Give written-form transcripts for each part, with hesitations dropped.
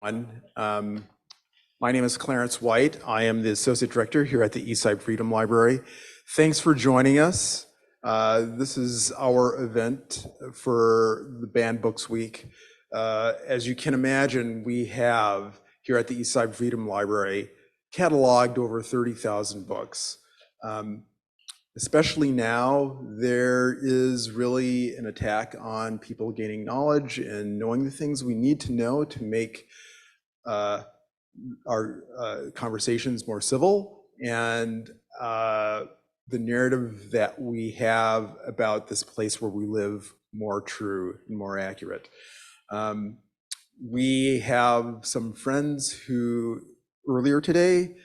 My name is Clarence White. I am the Associate Director here at the Eastside Freedom Library. Thanks for joining us. This is our event for the Banned Books Week. As you can imagine, we have here at the Eastside Freedom Library cataloged over 30,000 books. Especially now, there is really an attack on people gaining knowledge and knowing the things we need to know to make our conversations more civil, and the narrative that we have about this place where we live more true and more accurate. We have some friends who earlier today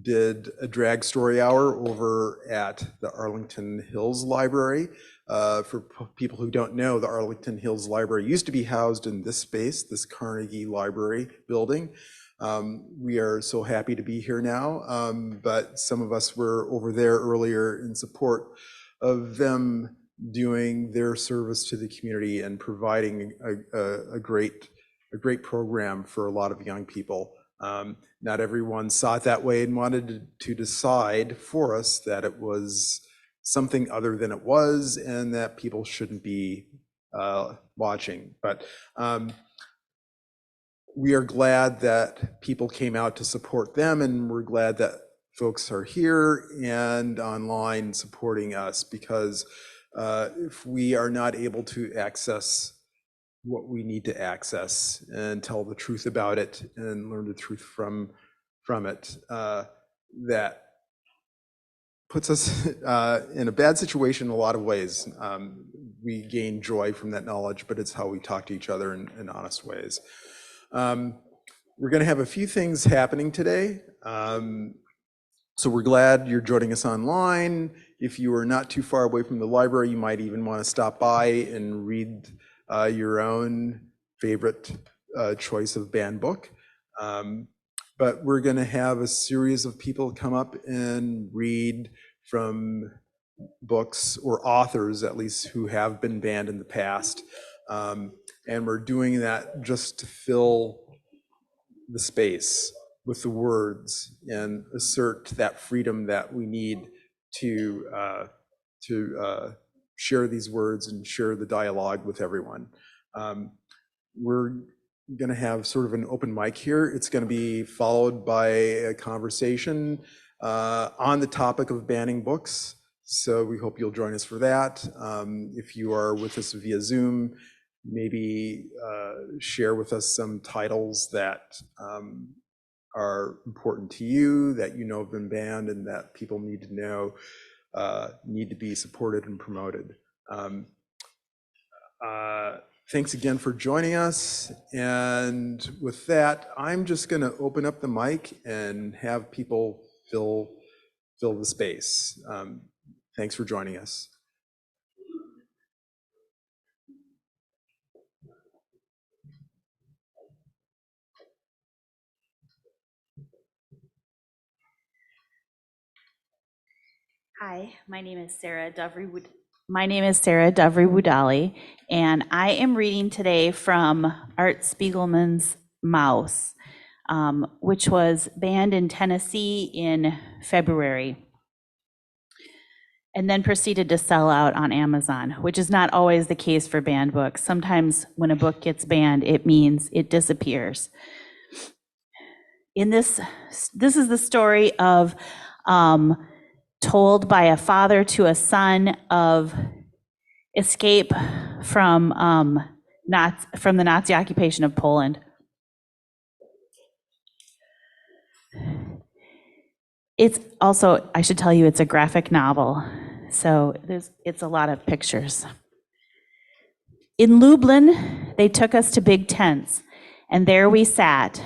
did a drag story hour over at the Arlington Hills Library. For people who don't know, the Arlington Hills Library used to be housed in this space, this Carnegie Library building. We are so happy to be here now, but some of us were over there earlier in support of them doing their service to the community and providing a great program for a lot of young people. Not everyone saw it that way and wanted to decide for us that it was something other than it was and that people shouldn't be watching. But we are glad that people came out to support them, and we're glad that folks are here and online supporting us, because if we are not able to access what we need to access and tell the truth about it and learn the truth from it, that puts us in a bad situation in a lot of ways. We gain joy from that knowledge, but it's how we talk to each other in honest ways. We're going to have a few things happening today. So we're glad you're joining us online. If you are not too far away from the library, you might even want to stop by and read your own favorite choice of banned book. But we're going to have a series of people come up and read from books, or authors at least, who have been banned in the past. And we're doing that just to fill the space with the words and assert that freedom that we need to share these words and share the dialogue with everyone. We're going to have sort of an open mic here. It's going to be followed by a conversation on the topic of banning books. So we hope you'll join us for that. If you are with us via Zoom, maybe share with us some titles that are important to you, that you know have been banned and that people need to know, need to be supported and promoted. Thanks again for joining us. And with that, I'm just going to open up the mic and have people fill the space. Thanks for joining us. Hi, my name is Sarah Dovry-Woodali, and I am reading today from Art Spiegelman's Mouse, which was banned in Tennessee in February, and then proceeded to sell out on Amazon, which is not always the case for banned books. Sometimes when a book gets banned, it means it disappears. In this is the story of told by a father to a son of escape from the Nazi occupation of Poland. It's also, I should tell you, it's a graphic novel, so it's a lot of pictures. In Lublin, they took us to big tents, and there we sat.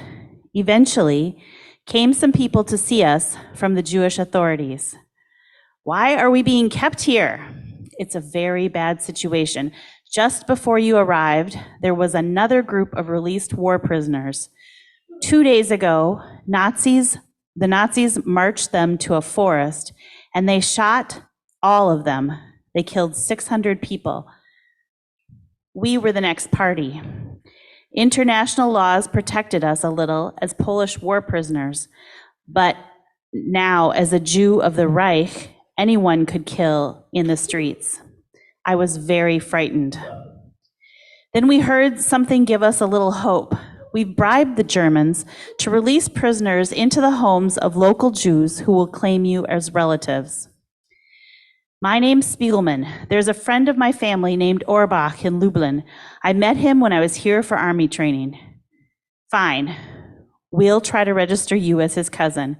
Eventually, came some people to see us from the Jewish authorities. Why are we being kept here? It's a very bad situation. Just before you arrived, there was another group of released war prisoners. 2 days ago, the Nazis marched them to a forest, and they shot all of them. They killed 600 people. We were the next party. International laws protected us a little as Polish war prisoners, but now, as a Jew of the Reich, anyone could kill in the streets. I was very frightened. Then we heard something give us a little hope. We've bribed the Germans to release prisoners into the homes of local Jews who will claim you as relatives. My name's Spiegelman. There's a friend of my family named Orbach in Lublin. I met him when I was here for army training. Fine. We'll try to register you as his cousin.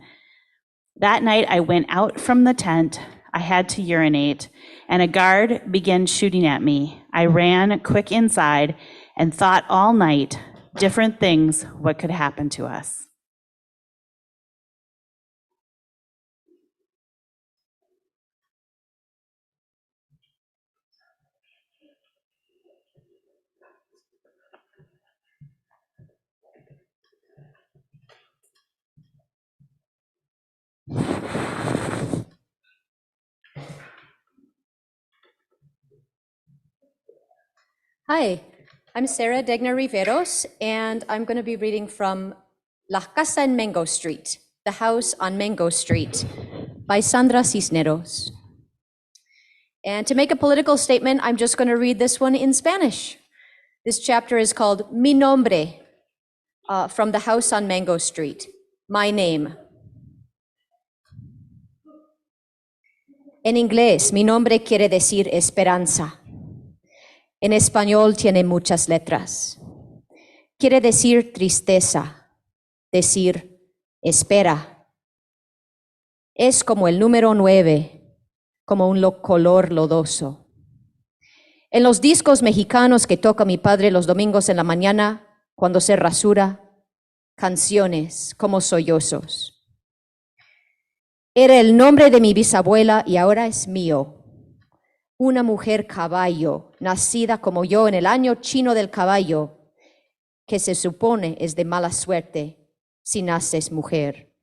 That night, I went out from the tent. I had to urinate, and a guard began shooting at me. I ran quick inside and thought all night different things what could happen to us. Hi, I'm Sarah Degner Riveros, and I'm going to be reading from La Casa en Mango Street, The House on Mango Street, by Sandra Cisneros. And to make a political statement, I'm just going to read this one in Spanish. This chapter is called Mi Nombre, from The House on Mango Street, My Name. En inglés, mi nombre quiere decir esperanza. En español tiene muchas letras. Quiere decir tristeza, decir espera. Es como el número 9, como un color lodoso. En los discos mexicanos que toca mi padre los domingos en la mañana, cuando se rasura, canciones como sollozos. Era el nombre de mi bisabuela y ahora es mío. Una mujer caballo, nacida como yo en el año chino del caballo, que se supone es de mala suerte si naces mujer.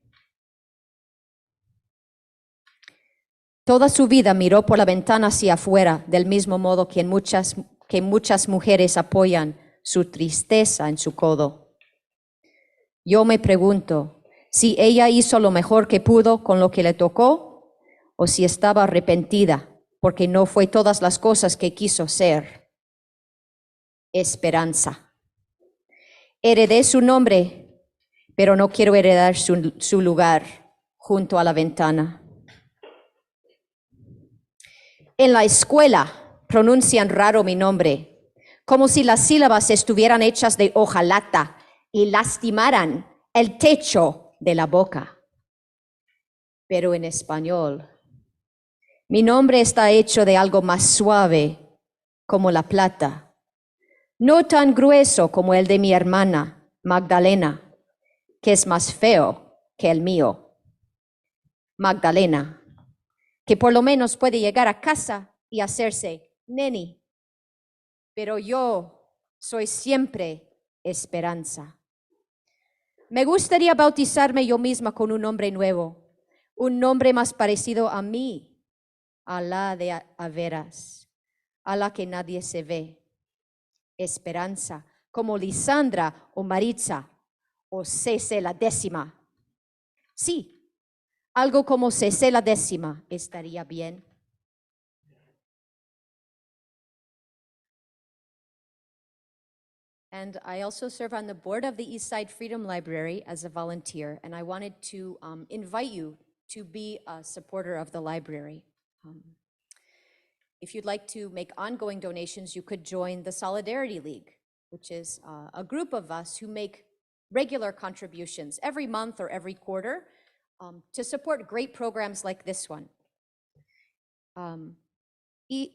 Toda su vida miró por la ventana hacia afuera, del mismo modo que muchas mujeres apoyan su tristeza en su codo. Yo me pregunto si ella hizo lo mejor que pudo con lo que le tocó o si estaba arrepentida porque no fue todas las cosas que quiso ser. Esperanza. Heredé su nombre, pero no quiero heredar su lugar junto a la ventana. En la escuela pronuncian raro mi nombre, como si las sílabas estuvieran hechas de hojalata y lastimaran el techo de la boca. Pero en español, mi nombre está hecho de algo más suave, como la plata, no tan grueso como el de mi hermana, Magdalena, que es más feo que el mío. Magdalena, que por lo menos puede llegar a casa y hacerse neni. Pero yo soy siempre esperanza. Me gustaría bautizarme yo misma con un nombre nuevo, un nombre más parecido a mí, a la de a veras, a la que nadie se ve. Esperanza, como Lisandra o Maritza, o Cece la décima. Sí, algo como Cece la décima estaría bien. And I also serve on the board of the Eastside Freedom Library as a volunteer, and I wanted to invite you to be a supporter of the library. If you'd like to make ongoing donations, you could join the Solidarity League, which is a group of us who make regular contributions every month or every quarter to support great programs like this one. The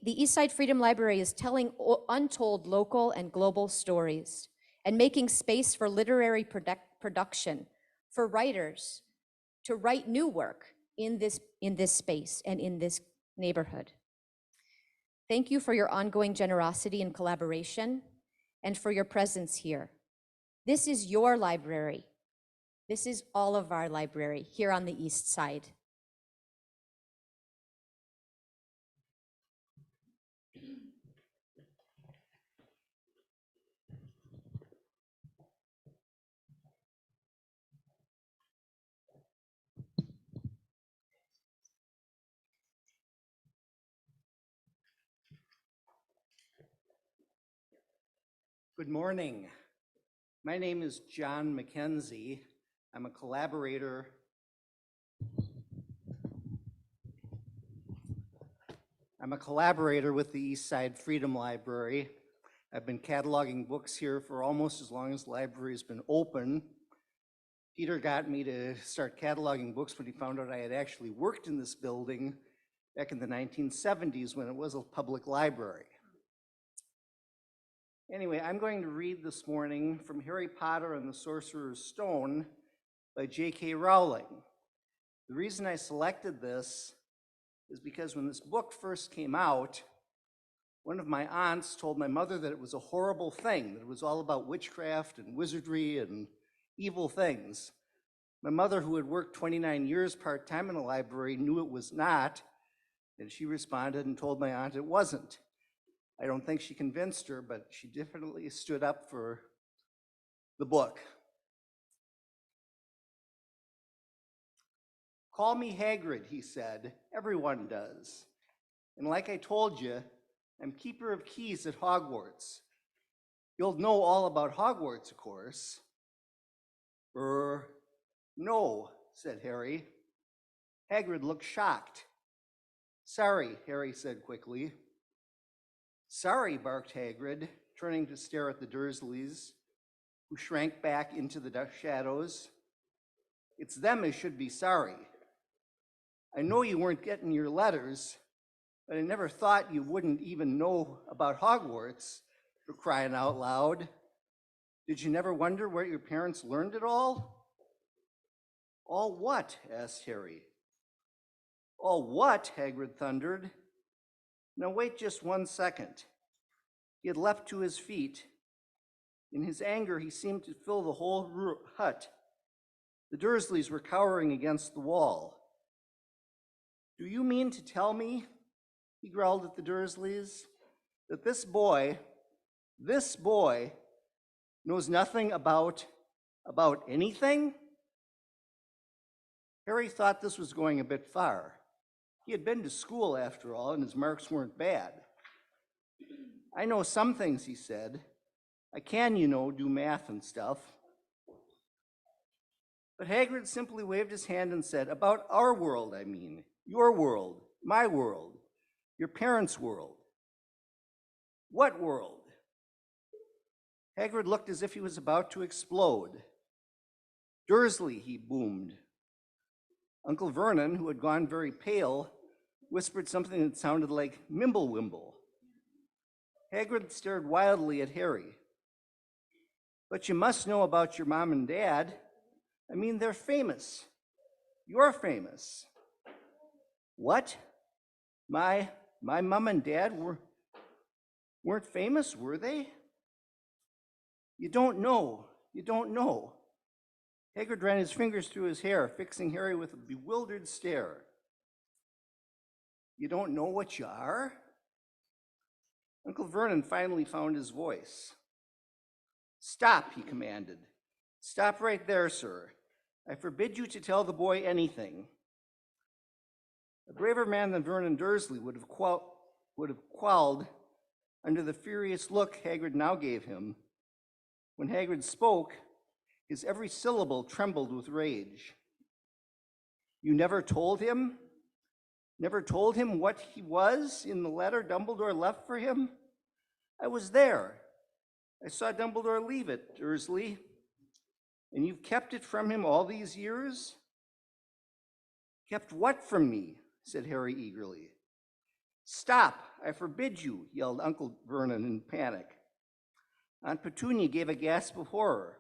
Eastside Freedom Library is telling untold local and global stories and making space for literary production, for writers to write new work in this space and in this neighborhood. Thank you for your ongoing generosity and collaboration and for your presence here. This is your library. This is all of our library here on the East Side. Good morning. My name is John McKenzie. I'm a collaborator. With the East Side Freedom Library. I've been cataloging books here for almost as long as the library's been open. Peter got me to start cataloging books when he found out I had actually worked in this building back in the 1970s when it was a public library. Anyway, I'm going to read this morning from Harry Potter and the Sorcerer's Stone by J.K. Rowling. The reason I selected this is because when this book first came out, one of my aunts told my mother that it was a horrible thing, that it was all about witchcraft and wizardry and evil things. My mother, who had worked 29 years part-time in a library, knew it was not, and she responded and told my aunt it wasn't. I don't think she convinced her, but she definitely stood up for the book. Call me Hagrid, he said. Everyone does. And like I told you, I'm keeper of keys at Hogwarts. You'll know all about Hogwarts, of course. No, said Harry. Hagrid looked shocked. Sorry, Harry said quickly. Sorry, barked Hagrid, turning to stare at the Dursleys, who shrank back into the shadows. It's them who should be sorry. I know you weren't getting your letters, but I never thought you wouldn't even know about Hogwarts, for crying out loud. Did you never wonder where your parents learned it all? All what? Asked Harry. All what? Hagrid thundered. Now wait just 1 second. He had leapt to his feet. In his anger, he seemed to fill the whole hut. The Dursleys were cowering against the wall. Do you mean to tell me, he growled at the Dursleys, that this boy knows nothing about anything? Harry thought this was going a bit far. He had been to school after all, and his marks weren't bad. I know some things, he said. I can, do math and stuff. But Hagrid simply waved his hand and said, about our world, I mean. Your world, my world, your parents' world. What world? Hagrid looked as if he was about to explode. Dursley, he boomed. Uncle Vernon, who had gone very pale, whispered something that sounded like Mimblewimble. Hagrid stared wildly at Harry. But you must know about your mom and dad. I mean, they're famous. You're famous. What? My mom and dad weren't famous, were they? You don't know. Hagrid ran his fingers through his hair, fixing Harry with a bewildered stare. You don't know what you are? Uncle Vernon finally found his voice. Stop, he commanded. Stop right there, sir. I forbid you to tell the boy anything. A braver man than Vernon Dursley would have quelled under the furious look Hagrid now gave him. When Hagrid spoke, his every syllable trembled with rage. You never told him? Never told him what he was in the letter Dumbledore left for him? I was there. I saw Dumbledore leave it, Dursley. And you've kept it from him all these years? Kept what from me? Said Harry eagerly. Stop, I forbid you, yelled Uncle Vernon in panic. Aunt Petunia gave a gasp of horror.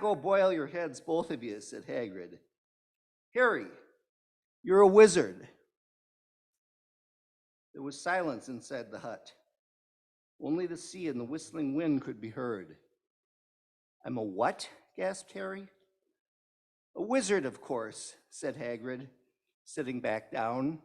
Go boil your heads, both of you, said Hagrid. Harry, you're a wizard. There was silence inside the hut. Only the sea and the whistling wind could be heard. I'm a what? Gasped Harry. A wizard, of course, said Hagrid, sitting back down.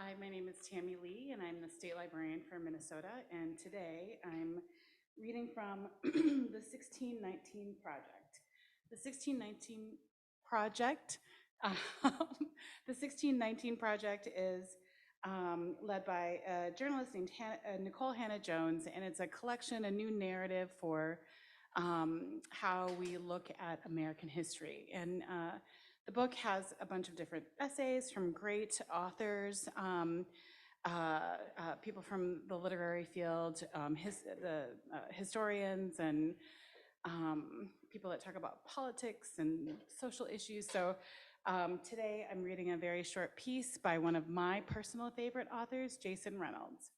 Hi, my name is Tami Lee, and I'm the state librarian for Minnesota. And today I'm reading from the 1619 Project. The 1619 Project, the 1619 Project is led by a journalist named Nicole Hannah-Jones, and it's a collection, a new narrative for how we look at American history. And the book has a bunch of different essays from great authors, people from the literary field, historians, and people that talk about politics and social issues. So today I'm reading a very short piece by one of my personal favorite authors, Jason Reynolds.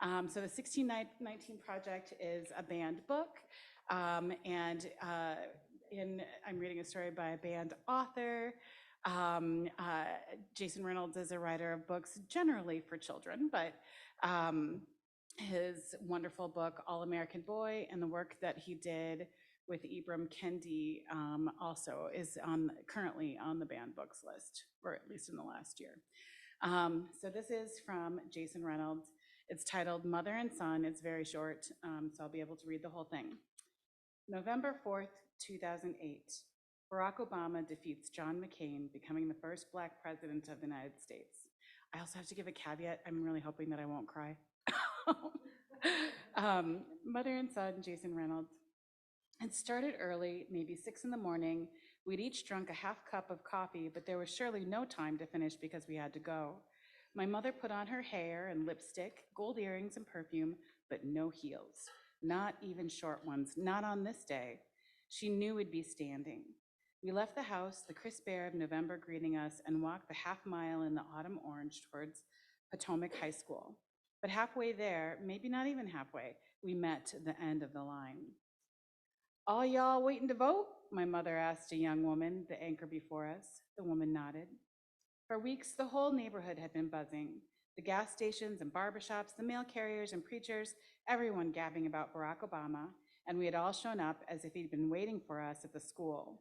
So the 1619 Project is a banned book, and I'm reading a story by a banned author. Jason Reynolds is a writer of books generally for children, but his wonderful book, All American Boy, and the work that he did with Ibram Kendi also is currently on the banned books list, or at least in the last year. So this is from Jason Reynolds. It's titled Mother and Son. It's very short, so I'll be able to read the whole thing. November 4th, 2008. Barack Obama defeats John McCain, becoming the first Black president of the United States. I also have to give a caveat. I'm really hoping that I won't cry. Mother and son, Jason Reynolds. It started early, maybe 6 in the morning. We'd each drunk a half cup of coffee, but there was surely no time to finish because we had to go. My mother put on her hair and lipstick, gold earrings and perfume, but no heels. Not even short ones, not on this day. She knew we'd be standing. We left the house, the crisp air of November greeting us, and walked the half mile in the autumn orange towards Potomac High School. But halfway there, maybe not even halfway, we met the end of the line. All y'all waiting to vote? My mother asked a young woman, the anchor before us. The woman nodded. For weeks, the whole neighborhood had been buzzing. The gas stations and barbershops, the mail carriers and preachers, everyone gabbing about Barack Obama, and we had all shown up as if he'd been waiting for us at the school,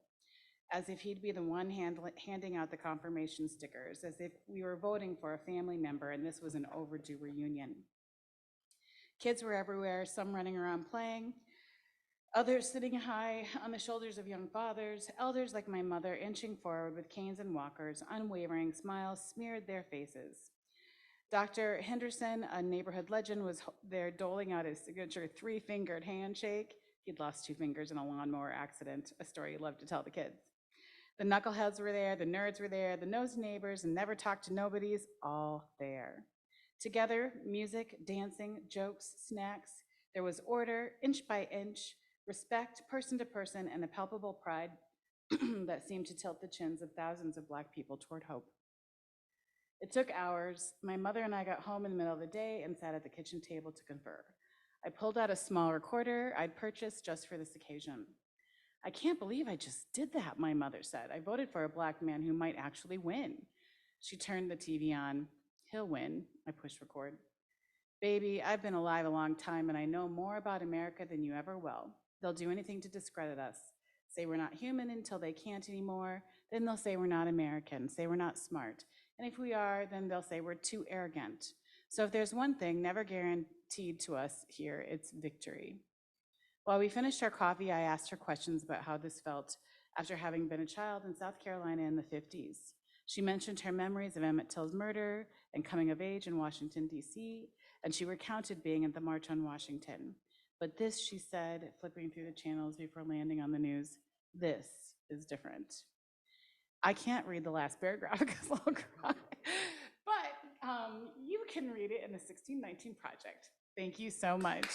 as if he'd be the one handing out the confirmation stickers, as if we were voting for a family member and this was an overdue reunion. Kids were everywhere, some running around playing, others sitting high on the shoulders of young fathers, elders like my mother inching forward with canes and walkers, unwavering smiles smeared their faces. Dr. Henderson, a neighborhood legend, was there doling out his signature 3-fingered handshake. He'd lost 2 fingers in a lawnmower accident, a story he loved to tell the kids. The knuckleheads were there, the nerds were there, the nosy neighbors and never talked to nobodies, all there. Together, music, dancing, jokes, snacks. There was order, inch by inch, respect, person to person, and a palpable pride that seemed to tilt the chins of thousands of Black people toward hope. It took hours. My mother and I got home in the middle of the day and sat at the kitchen table to confer. I pulled out a small recorder I'd purchased just for this occasion. I can't believe I just did that, my mother said. I voted for a Black man who might actually win. She turned the TV on. He'll win. I pushed record. Baby, I've been alive a long time and I know more about America than you ever will. They'll do anything to discredit us. Say we're not human until they can't anymore. Then they'll say we're not American, say we're not smart. And if we are, then they'll say we're too arrogant. So if there's one thing never guaranteed to us here, it's victory. While we finished our coffee, I asked her questions about how this felt after having been a child in South Carolina in the 50s. She mentioned her memories of Emmett Till's murder and coming of age in Washington, D.C., and she recounted being at the March on Washington. But this, she said, flipping through the channels before landing on the news, this is different. I can't read the last paragraph because I'll cry, but you can read it in the 1619 Project. Thank you so much.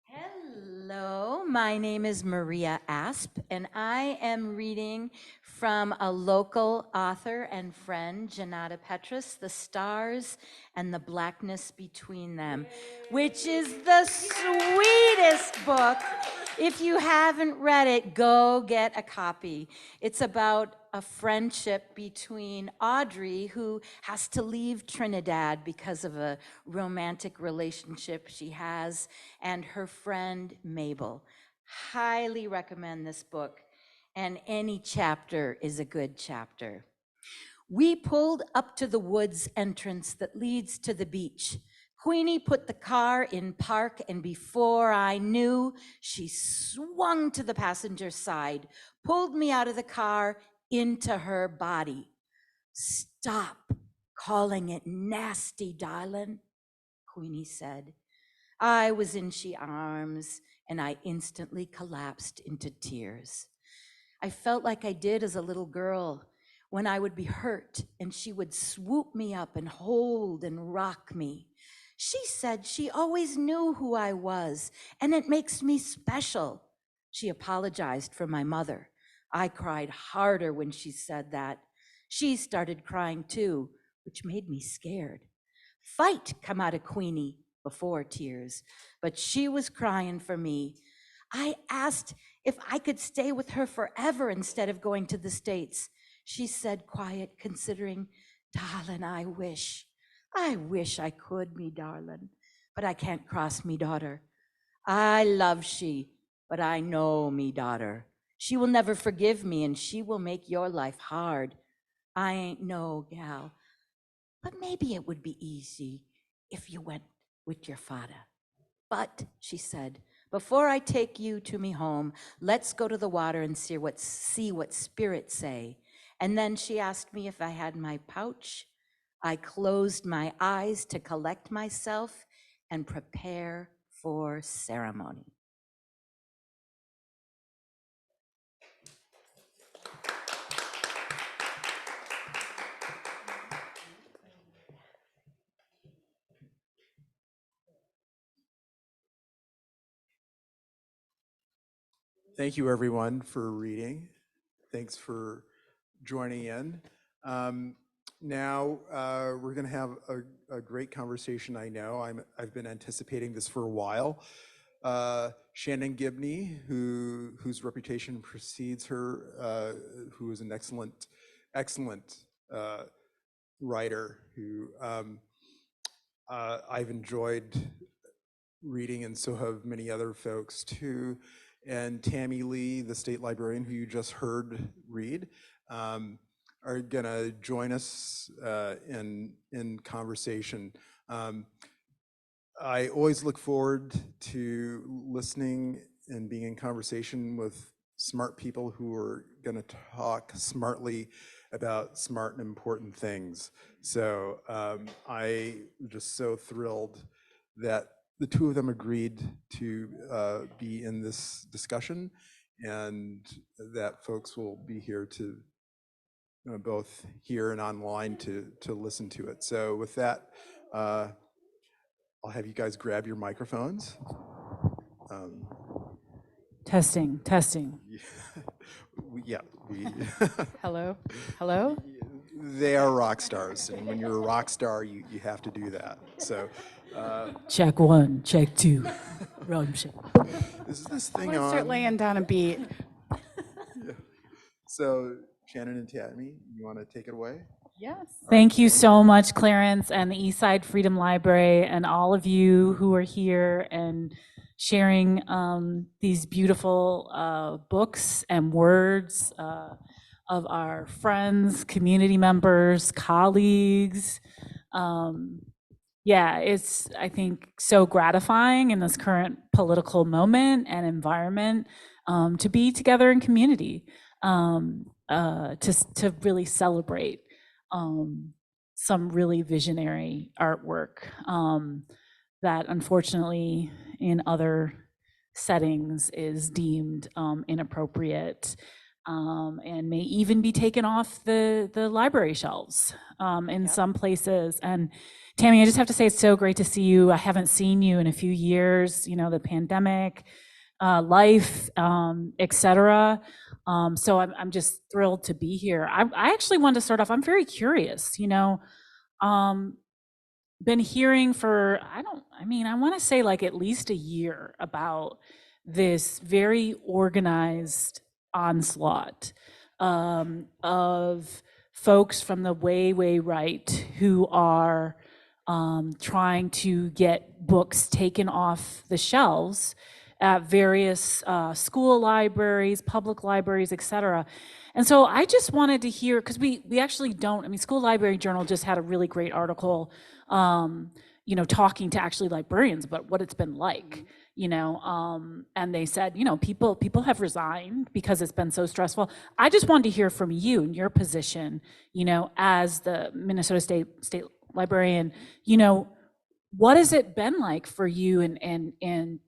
Hello, My name is Maria Asp, and I am reading from a local author and friend, Junauda Petrus, The Stars and the Blackness Between Them, which is the sweetest book. If you haven't read it, go get a copy. It's about a friendship between Audrey, who has to leave Trinidad because of a romantic relationship she has, and her friend Mabel. Highly recommend this book, and any chapter is a good chapter. We pulled up to the woods entrance that leads to the beach. Queenie put the car in park, and before I knew, she swung to the passenger side, pulled me out of the car into her body. Stop calling it nasty, darling, Queenie said. I was in she arms, and I instantly collapsed into tears. I felt like I did as a little girl when I would be hurt and she would swoop me up and hold and rock me. She said she always knew who I was, and it makes me special. She apologized for my mother. I cried harder when she said that. She started crying too, which made me scared. Fight come out of Queenie before tears, but she was crying for me. I asked if I could stay with her forever instead of going to the States. She said, quiet, considering, darling, I wish I could, me darling, but I can't cross me daughter. I love she, but I know me daughter. She will never forgive me, and she will make your life hard. I ain't no gal, but maybe it would be easy if you went with your father. But, she said, before I take you to me home, let's go to the water and see what spirits say. And then she asked me if I had my pouch. I closed my eyes to collect myself and prepare for ceremony. Thank you, everyone, for reading. Thanks for joining in. Now we're going to have a great conversation. I know I've been anticipating this for a while. Shannon Gibney, whose reputation precedes her, who is an excellent writer who I've enjoyed reading, and so have many other folks too. And Tami Lee, the state librarian who you just heard read, are gonna join us in conversation. I always look forward to listening and being in conversation with smart people who are gonna talk smartly about smart and important things. So I'm just so thrilled that the two of them agreed to be in this discussion, and that folks will be here to both here and online to listen to it. So with that, I'll have you guys grab your microphones. Testing. Yeah. Hello? Hello? They are rock stars, and when you're a rock star, you have to do that. So Check one, check two. Run check. is this thing Let's start on? laying down a beat. Yeah. So Shannon and Tami, you want to take it away? Yes. Thank you so much, Clarence, and the Eastside Freedom Library, and all of you who are here and sharing these beautiful books and words of our friends, community members, colleagues. Yeah, it's, I think, so gratifying in this current political moment and environment to be together in community, to really celebrate some really visionary artwork that unfortunately in other settings is deemed inappropriate and may even be taken off the library shelves in some places. And Tami, I just have to say it's so great to see you. I haven't seen you in a few years, you know, the pandemic, life, etc. So I'm just thrilled to be here. I actually wanted to start off, I'm very curious, been hearing for, I want to say like at least a year about this very organized onslaught of folks from the way right who are trying to get books taken off the shelves at various school libraries, public libraries, etc. And so I just wanted to hear, because we actually don't, School Library Journal just had a really great article, talking to actually librarians about what it's been like, and they said, people have resigned because it's been so stressful. I just wanted to hear from you and your position, as the Minnesota State Librarian, what has it been like for you, and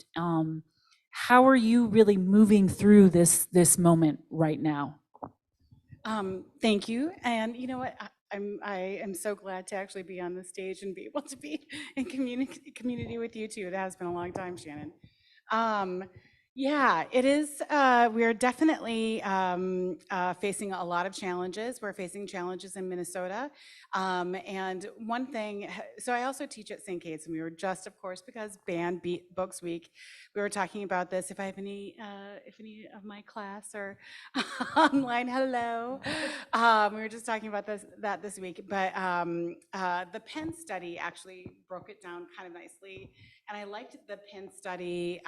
how are you really moving through this moment right now? Thank you. And you know what? I am so glad to actually be on the stage and be able to be in community with you too. It has been a long time, Shannon. Yeah, it is. We are definitely facing a lot of challenges. We're facing challenges in Minnesota. And one thing, so I also teach at St. Kate's, and we were just, of course, because Banned Books Week, we were talking about this. If any of my class are online, hello. We were just talking about this week. But the Penn study actually broke it down kind of nicely. And I liked the Penn study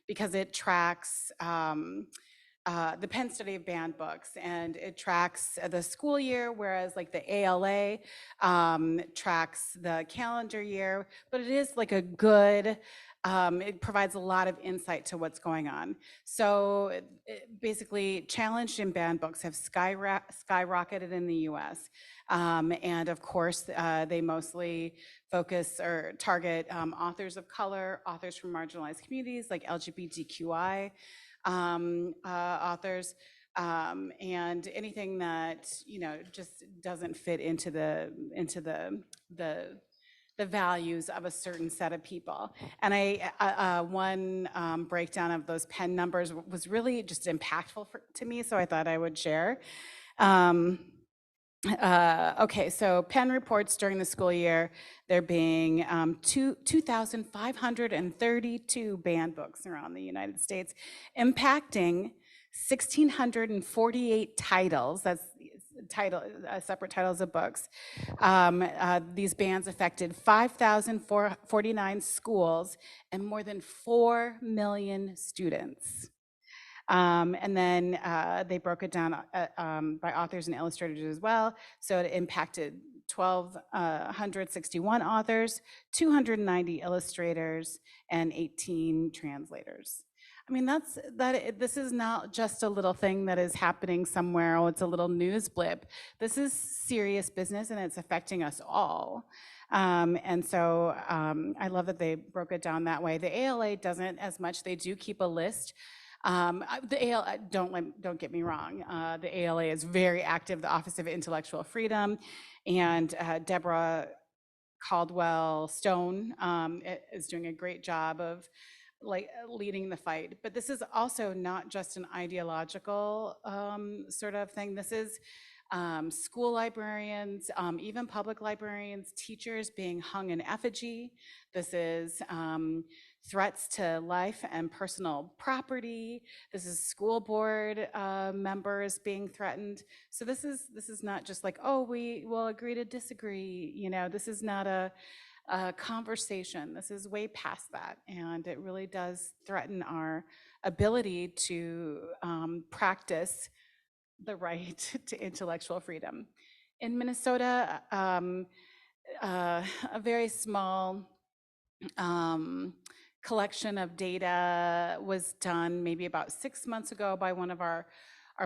because it tracks the Penn study of banned books, and it tracks the school year, whereas like the ALA tracks the calendar year, but it is like a good, it provides a lot of insight to what's going on. So basically, challenged and banned books have skyrocketed in the US. And of course, they mostly focus or target authors of color, authors from marginalized communities like LGBTQI authors, and anything that just doesn't fit into the values of a certain set of people. And one breakdown of those Penn numbers was really just impactful to me, so I thought I would share. Okay, so Penn reports during the school year there being 2,532 banned books around the United States, impacting 1,648 titles. That's separate titles of books. These bans affected 5,049 schools and more than 4 million students. And then they broke it down by authors and illustrators as well. So it impacted 1,261 authors, 290 illustrators, and 18 translators. This is not just a little thing that is happening somewhere, or it's a little news blip. This is serious business, and it's affecting us all. And so I love that they broke it down that way. The ALA doesn't as much. They do keep a list. The ALA, don't get me wrong, the ALA is very active, the Office of Intellectual Freedom, and Deborah Caldwell Stone is doing a great job of leading the fight. But this is also not just an ideological sort of thing. This is school librarians, even public librarians, teachers being hung in effigy. This is threats to life and personal property. This is school board members being threatened. So this is not just like, oh, we will agree to disagree. This is not a conversation. This is way past that, and it really does threaten our ability to practice the right to intellectual freedom. In Minnesota, a very small collection of data was done maybe about 6 months ago by one of our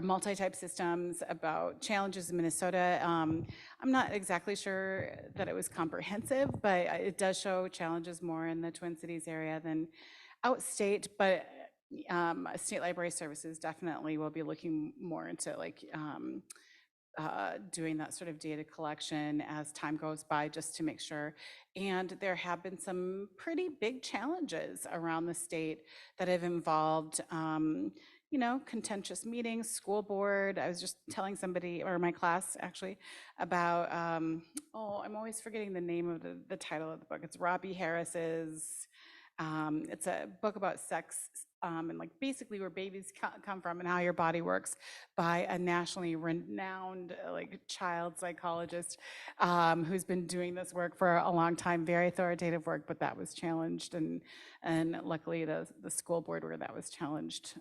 multi-type systems about challenges in Minnesota. I'm not exactly sure that it was comprehensive, but it does show challenges more in the Twin Cities area than outstate. But State Library Services definitely will be looking more into doing that sort of data collection as time goes by, just to make sure. And there have been some pretty big challenges around the state that have involved, you know, contentious meetings, school board. I was just telling somebody, or my class actually, about, oh, I'm always forgetting the name of the title of the book. It's Robbie Harris's, it's a book about sex, and like basically where babies come from and how your body works, by a nationally renowned like child psychologist, who's been doing this work for a long time, very authoritative work, but that was challenged, and luckily the school board where that was challenged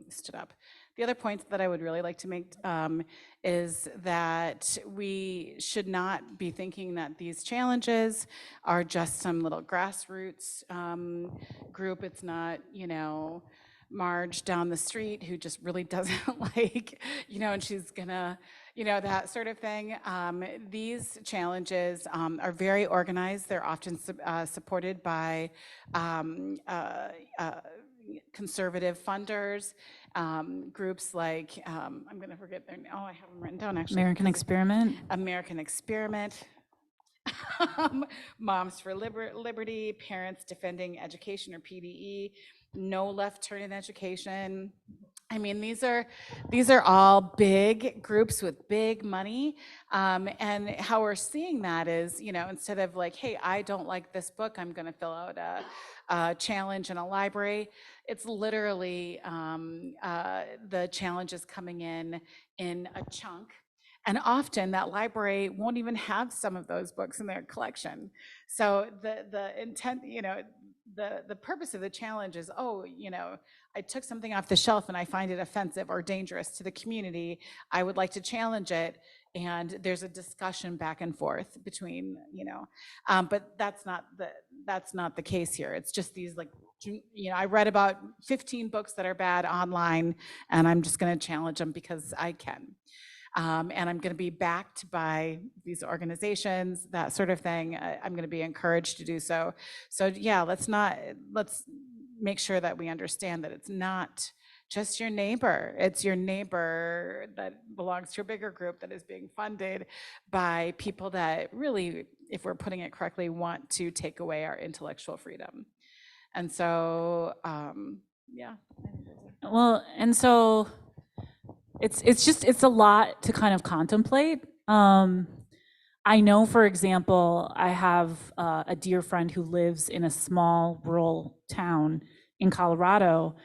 stood up. The other point that I would really like to make is that we should not be thinking that these challenges are just some little grassroots group. It's not, you know, Marge down the street who just really doesn't like, you know, and she's gonna, you know, that sort of thing. These challenges are very organized. They're often supported by conservative funders, groups like, I'm going to forget their name. Oh, I have them written down actually. American Experiment. American Experiment. Moms for Liberty, Parents Defending Education, or PDE, No Left Turn in Education. I mean, these are all big groups with big money, and how we're seeing that is, you know, instead of like, hey, I don't like this book, I'm going to fill out a challenge in a library. It's literally the challenges coming in a chunk. And often that library won't even have some of those books in their collection. So the intent, you know, the purpose of the challenge is, oh, you know, I took something off the shelf and I find it offensive or dangerous to the community. I would like to challenge it. And there's a discussion back and forth between, you know, but that's not the case here. It's just these, like, you know, I read about 15 books that are bad online, and I'm just going to challenge them because I can. And I'm going to be backed by these organizations, that sort of thing. I'm going to be encouraged to do so. So yeah, let's make sure that we understand that it's not just your neighbor. It's your neighbor that belongs to a bigger group that is being funded by people that really, if we're putting it correctly, want to take away our intellectual freedom. And so, yeah. Well, and so it's a lot to kind of contemplate. I know, for example, I have a dear friend who lives in a small rural town in Colorado,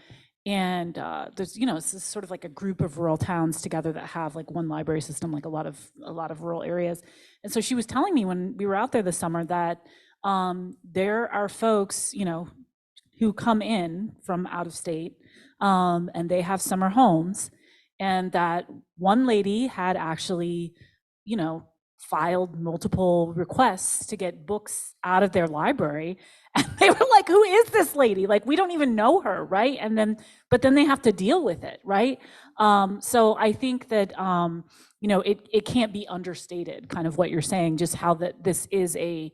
and there's, you know, it's sort of like a group of rural towns together that have like one library system, like a lot of rural areas. And so she was telling me when we were out there this summer that there are folks, you know, who come in from out of state, and they have summer homes. And that one lady had actually, you know, filed multiple requests to get books out of their library. And they were like, who is this lady? Like, we don't even know her, right? But then they have to deal with it, right? So I think that, you know, it can't be understated, kind of what you're saying, just how that this is a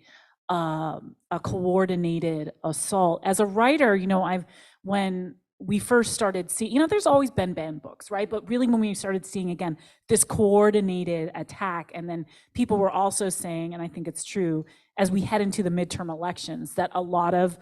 coordinated assault. As a writer, you know, when we first started seeing, you know, there's always been banned books, right? But really when we started seeing, again, this coordinated attack, and then people were also saying, and I think it's true, as we head into the midterm elections, that a lot of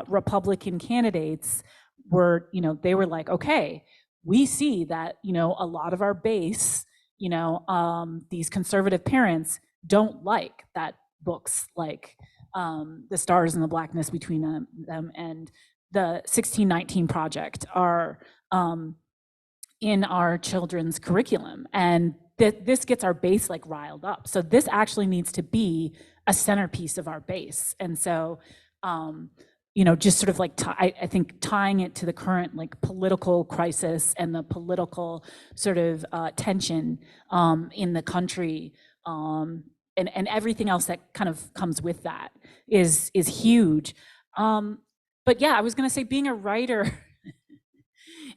Republican candidates were, you know, they were like, okay, we see that, you know, a lot of our base, you know, these conservative parents don't like that books like The Stars and the Blackness Between them and the 1619 Project are in our children's curriculum, and this gets our base like riled up. So this actually needs to be a centerpiece of our base. And so, you know, just sort of like I think tying it to the current like political crisis and the political sort of tension in the country, and everything else that kind of comes with that is huge. But yeah, I was going to say, being a writer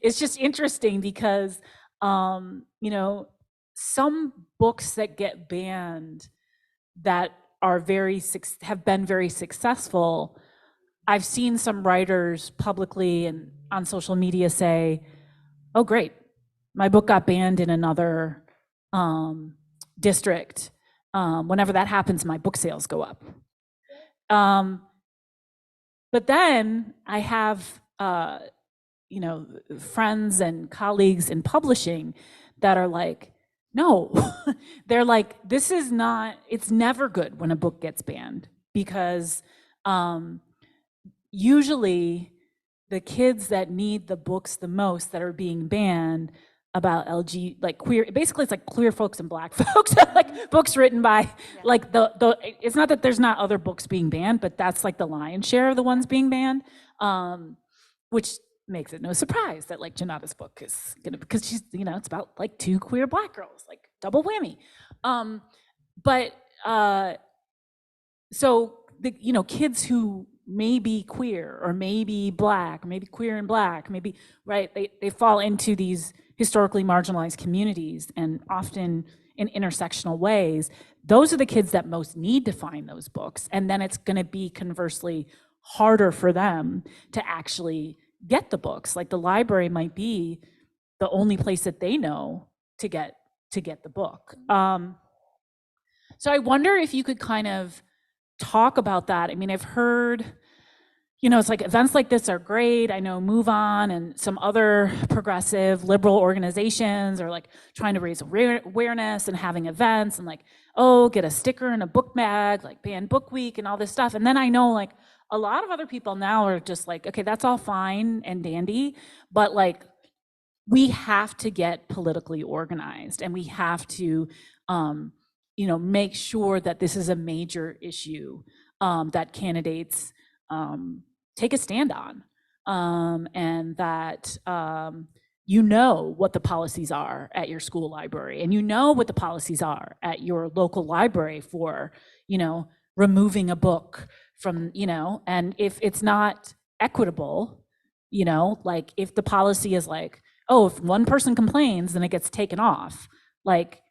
is just interesting because, you know, some books that get banned that are have been very successful, I've seen some writers publicly and on social media say, oh, great, my book got banned in another district, whenever that happens, my book sales go up. But then I have, you know, friends and colleagues in publishing that are like, no, they're like, this is not, it's never good when a book gets banned, because usually the kids that need the books the most that are being banned about LG, like queer, basically it's like queer folks and black folks, like books written by, like it's not that there's not other books being banned, but that's like the lion's share of the ones being banned, which makes it no surprise that like Junauda's book is gonna, because she's, you know, it's about like 2 queer black girls, like double whammy. So the, you know, kids who may be queer or maybe black, maybe queer and black, maybe, right, they fall into these historically marginalized communities, and often in intersectional ways. Those are the kids that most need to find those books, and then it's gonna be conversely harder for them to actually get the books. Like the library might be the only place that they know to get the book. So I wonder if you could kind of talk about that. I mean, I've heard, you know, it's like events like this are great. I know Move On and some other progressive liberal organizations are like trying to raise awareness and having events and like, oh, get a sticker and a book bag, like ban book week and all this stuff. And then I know like a lot of other people now are just like, okay, that's all fine and dandy, but like we have to get politically organized, and we have to, you know, make sure that this is a major issue that candidates take a stand on, and that you know what the policies are at your school library, and you know what the policies are at your local library for, you know, removing a book from, you know, and if it's not equitable, you know, like if the policy is like, oh, if one person complains, then it gets taken off, like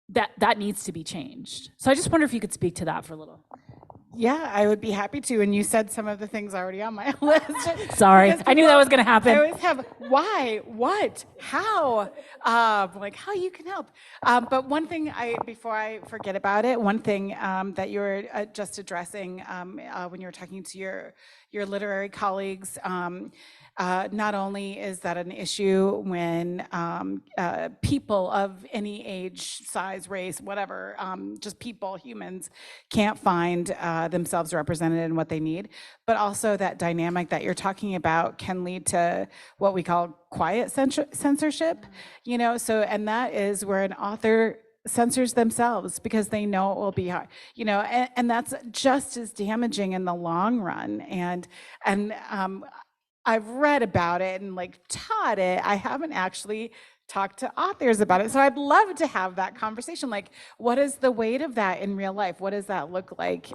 that needs to be changed. So I just wonder if you could speak to that for a little. Yeah, I would be happy to. And you said some of the things already on my list. Sorry, I knew that was going to happen. I always have why, what, how, like how you can help. But one thing, before I forget about it, one thing that you were just addressing when you were talking to your literary colleagues, not only is that an issue when people of any age, size, race, whatever, just people, humans, can't find themselves represented in what they need, but also that dynamic that you're talking about can lead to what we call quiet censorship, you know, so, and that is where an author censors themselves because they know it will be hard, you know, and that's just as damaging in the long run. And I've read about it and like taught it. I haven't actually talked to authors about it. So I'd love to have that conversation. Like, what is the weight of that in real life? What does that look like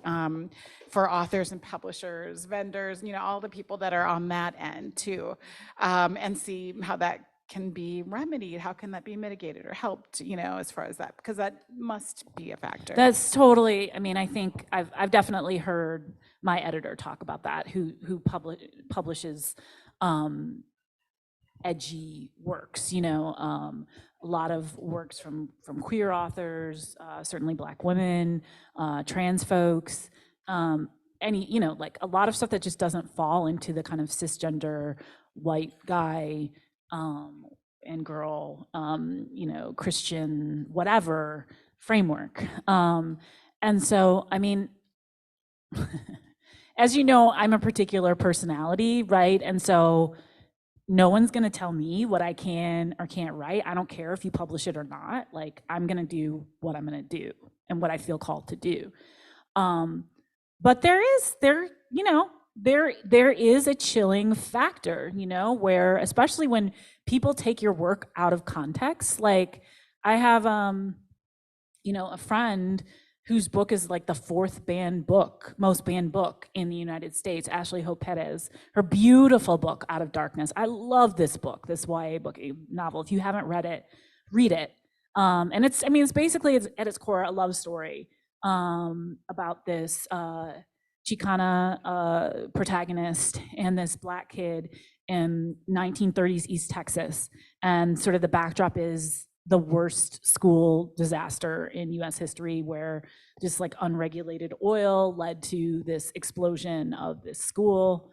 for authors and publishers, vendors, you know, all the people that are on that end too, and see how that can be remedied. How can that be mitigated or helped, you know, as far as that, because that must be a factor. That's totally, I mean, I think I've definitely heard my editor talk about that, who publishes edgy works, you know, a lot of works from queer authors, certainly Black women, trans folks, any, you know, like a lot of stuff that just doesn't fall into the kind of cisgender white guy and girl, you know, Christian, whatever framework. And so, I mean, as you know, I'm a particular personality, right? And so no one's gonna tell me what I can or can't write. I don't care if you publish it or not. Like, I'm gonna do what I'm gonna do and what I feel called to do. But there is a chilling factor, you know, where especially when people take your work out of context. Like I have, you know, a friend whose book is like the 4th most banned book in the United States, Ashley Hope Perez, her beautiful book, Out of Darkness. I love this book, this YA book, novel. If you haven't read it, read it. And it's, I mean, it's basically, it's at its core, a love story about this Chicana protagonist and this Black kid in 1930s East Texas. And sort of the backdrop is the worst school disaster in US history, where just like unregulated oil led to this explosion of this school.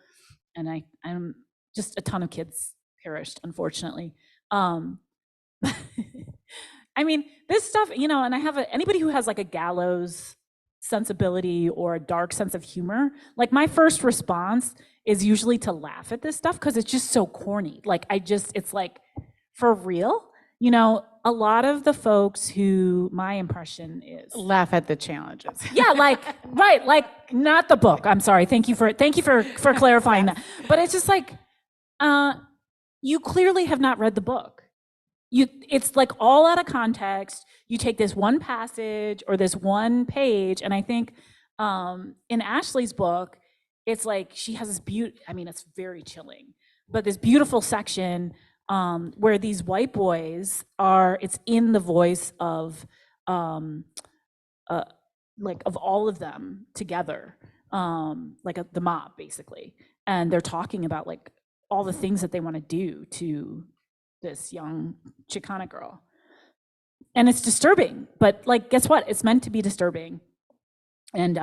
And I'm just a ton of kids perished, unfortunately. I mean, this stuff, you know, and I have anybody who has like a gallows sensibility or a dark sense of humor, like my first response is usually to laugh at this stuff because it's just so corny. Like it's like, for real? You know, a lot of the folks who, my impression is Laugh at the challenges. yeah, like right, like not the book. I'm sorry. Thank you for clarifying that. But it's just like, you clearly have not read the book. It's like all out of context. You take this one passage or this one page, and I think in Ashley's book, it's like she has this I mean, it's very chilling, but this beautiful section where these white boys it's in the voice of like of all of them together, like the mob basically, and they're talking about like all the things that they want to do to this young Chicana girl. And it's disturbing, but like, guess what? It's meant to be disturbing. And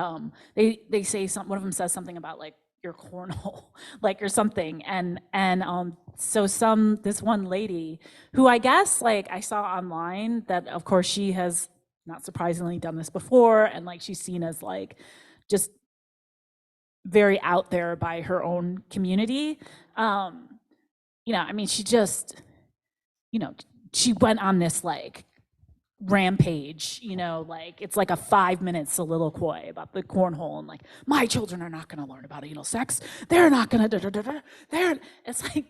they say one of them says something about like your cornhole, like or something. And so this one lady who I guess like I saw online that of course she has not surprisingly done this before. And like, she's seen as like, just very out there by her own community. You know, I mean, she just, you know, she went on this like rampage, you know, like it's like a 5-minute soliloquy about the cornhole and like, my children are not going to learn about anal sex. They're not going to, it's like,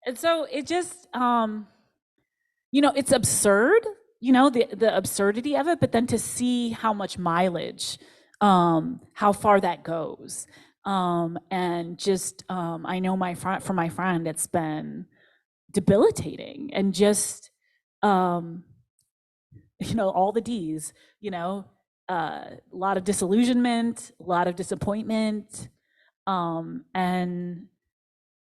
and so it just, you know, it's absurd, you know, the absurdity of it, but then to see how much mileage, how far that goes. And just, I know for my friend, it's been debilitating and just, you know, all the D's, you know, a lot of disillusionment, a lot of disappointment. And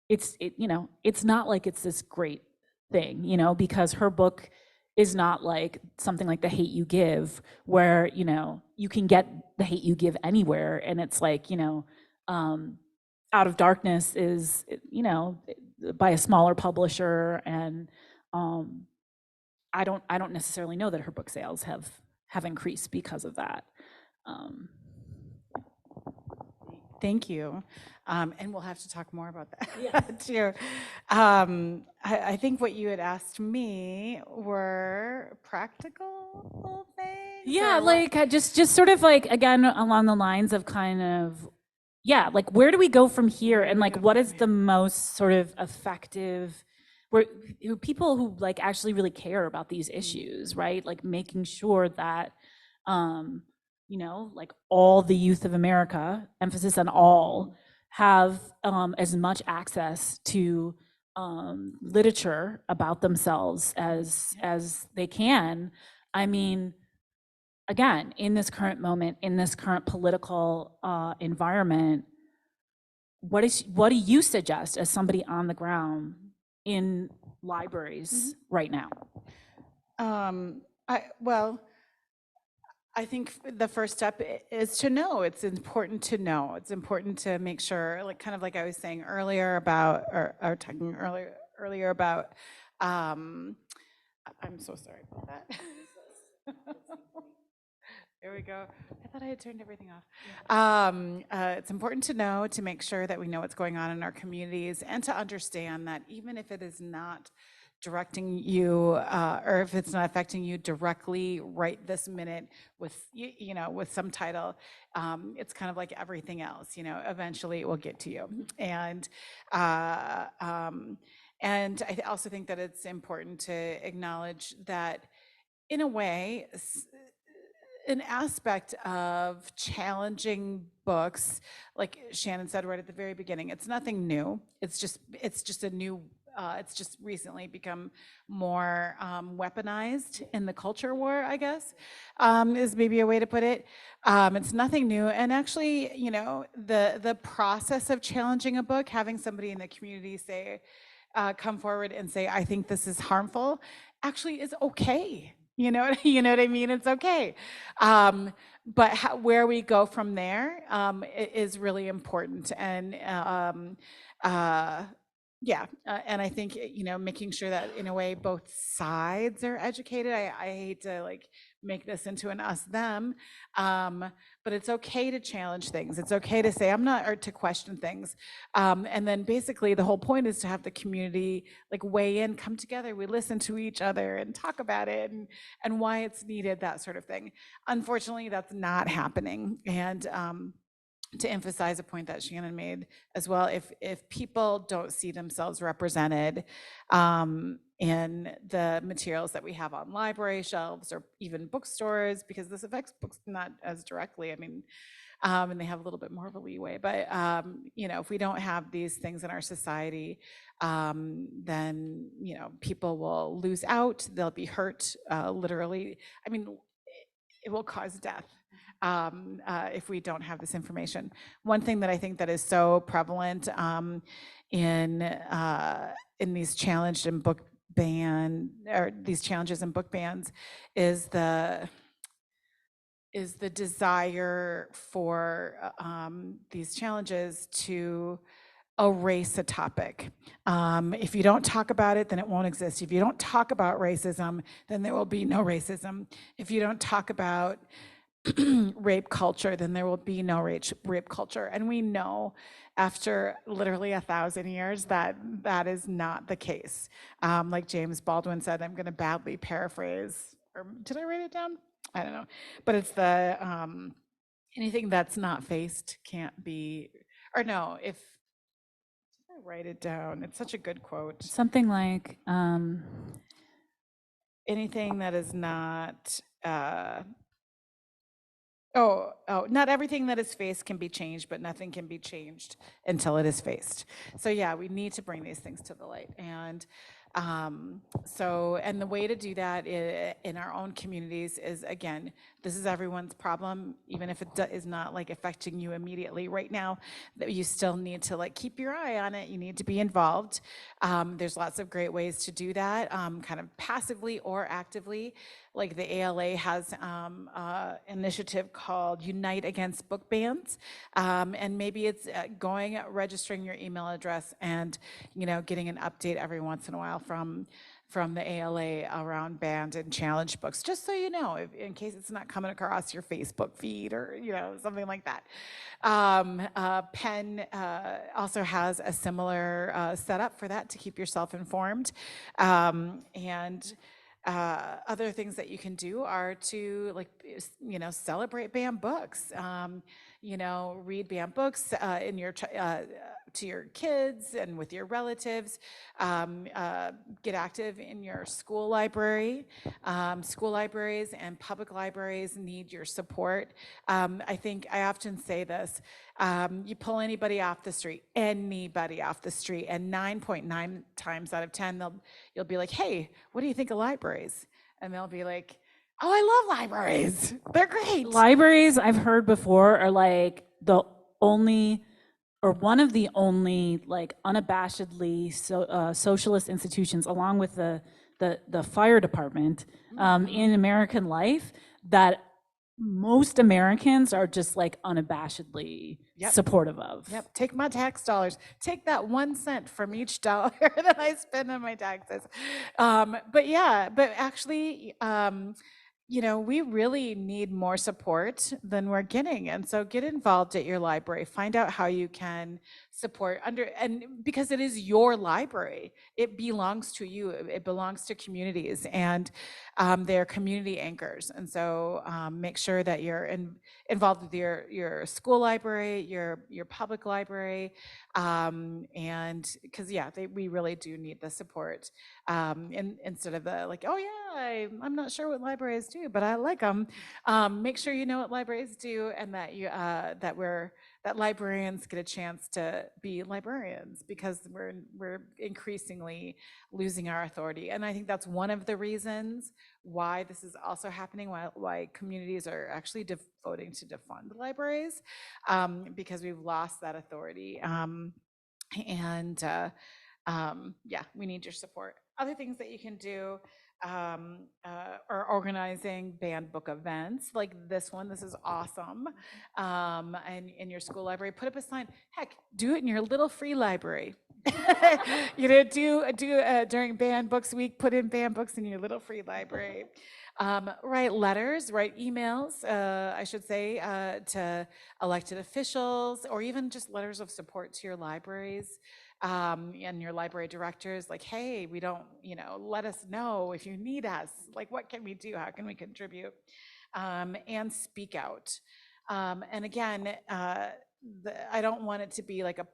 you know, it's not like it's this great thing, you know, because her book is not like something like The Hate U Give, where, you know, you can get The Hate U Give anywhere. And it's like, you know, Out of Darkness is, you know, by a smaller publisher. And I don't necessarily know that her book sales have increased because of that. Thank you. And we'll have to talk more about that too. I think what you had asked me were practical things. Yeah, like just sort of like, again, along the lines of kind of, yeah, like where do we go from here? And like, what is the most sort of effective, where people who like actually really care about these issues, right? Like making sure that, you know, like all the youth of America, emphasis on all, have as much access to literature about themselves as they can. I mean, again, in this current moment, in this current political environment, what do you suggest as somebody on the ground in libraries right now? I think the first step is to know. It's important to know. It's important to make sure, like kind of like I was saying earlier about, or talking earlier about, I'm so sorry about that. There we go. I thought I had turned everything off. It's important to know, to make sure that we know what's going on in our communities, and to understand that even if it is not directing you, or if it's not affecting you directly right this minute with, you know, with some title, it's kind of like everything else, you know, eventually it will get to you. And I also think that it's important to acknowledge that, in a way, an aspect of challenging books, like Shannon said right at the very beginning, it's nothing new. It's just a new, it's just recently become more weaponized in the culture war, I guess, is maybe a way to put it. It's nothing new. And actually, you know, the process of challenging a book, having somebody in the community say, come forward and say, I think this is harmful, actually is okay. You know, you know what I mean? It's okay. But where we go from there is really important. And yeah, and I think, you know, making sure that in a way both sides are educated. I hate to like make this into an us them, but it's okay to challenge things. It's okay to say I'm not, or to question things. And then basically the whole point is to have the community like weigh in, come together, we listen to each other and talk about it and why it's needed, that sort of thing. Unfortunately, that's not happening. And to emphasize a point that Shannon made as well, if people don't see themselves represented in the materials that we have on library shelves or even bookstores, because this affects books not as directly, I mean, and they have a little bit more of a leeway, but you know, if we don't have these things in our society, then, you know, people will lose out, they'll be hurt, literally. I mean, it will cause death if we don't have this information. One thing that I think that is so prevalent in these challenged in book ban, or these challenges in book bans, is the desire for these challenges to erase a topic. If you don't talk about it, then it won't exist. If you don't talk about racism, then there will be no racism. If you don't talk about rape culture, then there will be no rape culture. And we know after literally 1,000 years that that is not the case. Like James Baldwin said, I'm going to badly paraphrase, or did I write it down? I don't know. But it's the anything that's not faced can't be, or no, if I write it down, it's such a good quote. Something like, Anything that is not, not everything that is faced can be changed, but nothing can be changed until it is faced. So yeah, we need to bring these things to the light. And and the way to do that in our own communities is, again, this is everyone's problem, even if it is not like affecting you immediately right now, that you still need to like keep your eye on it. You need to be involved. There's lots of great ways to do that, kind of passively or actively. Like the ALA has an initiative called Unite Against Book Bans, and maybe it's registering your email address and, you know, getting an update every once in a while from the ALA around banned and challenged books, just so you know, in case it's not coming across your Facebook feed or, you know, something like that. Penn also has a similar setup for that to keep yourself informed. Other things that you can do are to, like, you know, celebrate banned books. You know, read banned books in your to your kids and with your relatives. Get active in your school library. School libraries and public libraries need your support. I think I often say this, you pull anybody off the street, and 9.9 times out of 10, you'll be like, hey, what do you think of libraries? And they'll be like, oh, I love libraries. They're great. libraries, I've heard before, are like the only, or one of the only, like unabashedly socialist institutions, along with the fire department in American life, that most Americans are just like unabashedly supportive of. Yep, take my tax dollars. Take that 1 cent from each dollar that I spend on my taxes. But yeah, but actually, you know, we really need more support than we're getting. And so get involved at your library. Find out how you can support and because it is your library, it belongs to you. It belongs to communities, and they're community anchors. And so make sure that you're involved with your school library, your public library, and because we really do need the support. Instead of the like, oh yeah, I'm not sure what libraries do, but I like them. Make sure you know what libraries do, and that you that librarians get a chance to be librarians, because we're increasingly losing our authority. And I think that's one of the reasons why this is also happening, why communities are actually voting to defund libraries, because we've lost that authority. We need your support. Other things that you can do, or organizing banned book events like this one. This is awesome. And in your school library, put up a sign. Heck, do it in your little free library. You know, do during banned books week, put in banned books in your little free library. Write letters, write emails, I should say, to elected officials, or even just letters of support to your libraries and your library directors, like, hey, we don't, you know, let us know if you need us. Like, what can we do? How can we contribute? And speak out. And again, I don't want it to be like a,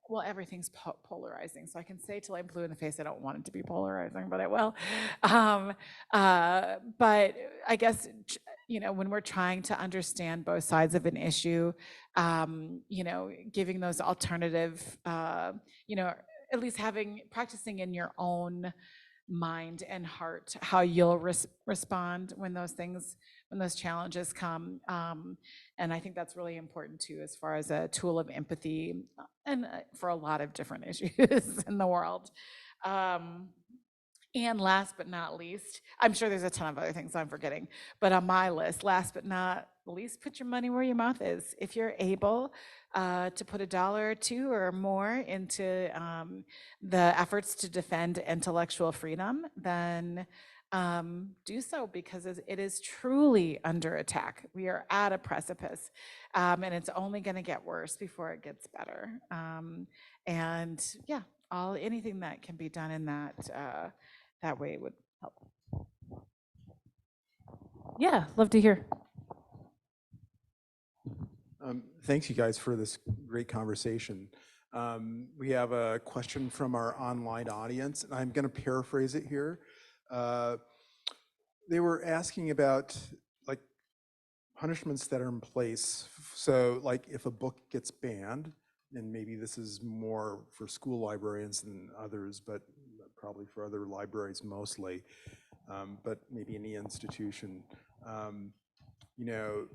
well, everything's polarizing. So I can say till I'm blue in the face, I don't want it to be polarizing, but it will. But I guess, you know, when we're trying to understand both sides of an issue, you know, giving those alternative, you know, at least practicing in your own mind and heart how you'll respond when those challenges come. And I think that's really important too, as far as a tool of empathy and for a lot of different issues in the world. And last but not least, I'm sure there's a ton of other things I'm forgetting, but on my list, last but not least, put your money where your mouth is. If you're able to put $1 or $2 or more into the efforts to defend intellectual freedom, then do so, because it is truly under attack. We are at a precipice, and it's only going to get worse before it gets better. And yeah, anything that can be done in that way would help. Yeah, love to hear. Thanks, you guys, for this great conversation. We have a question from our online audience, and I'm going to paraphrase it here. They were asking about like punishments that are in place. So like if a book gets banned, and maybe this is more for school librarians than others, but probably for other libraries mostly, but maybe any institution, you know,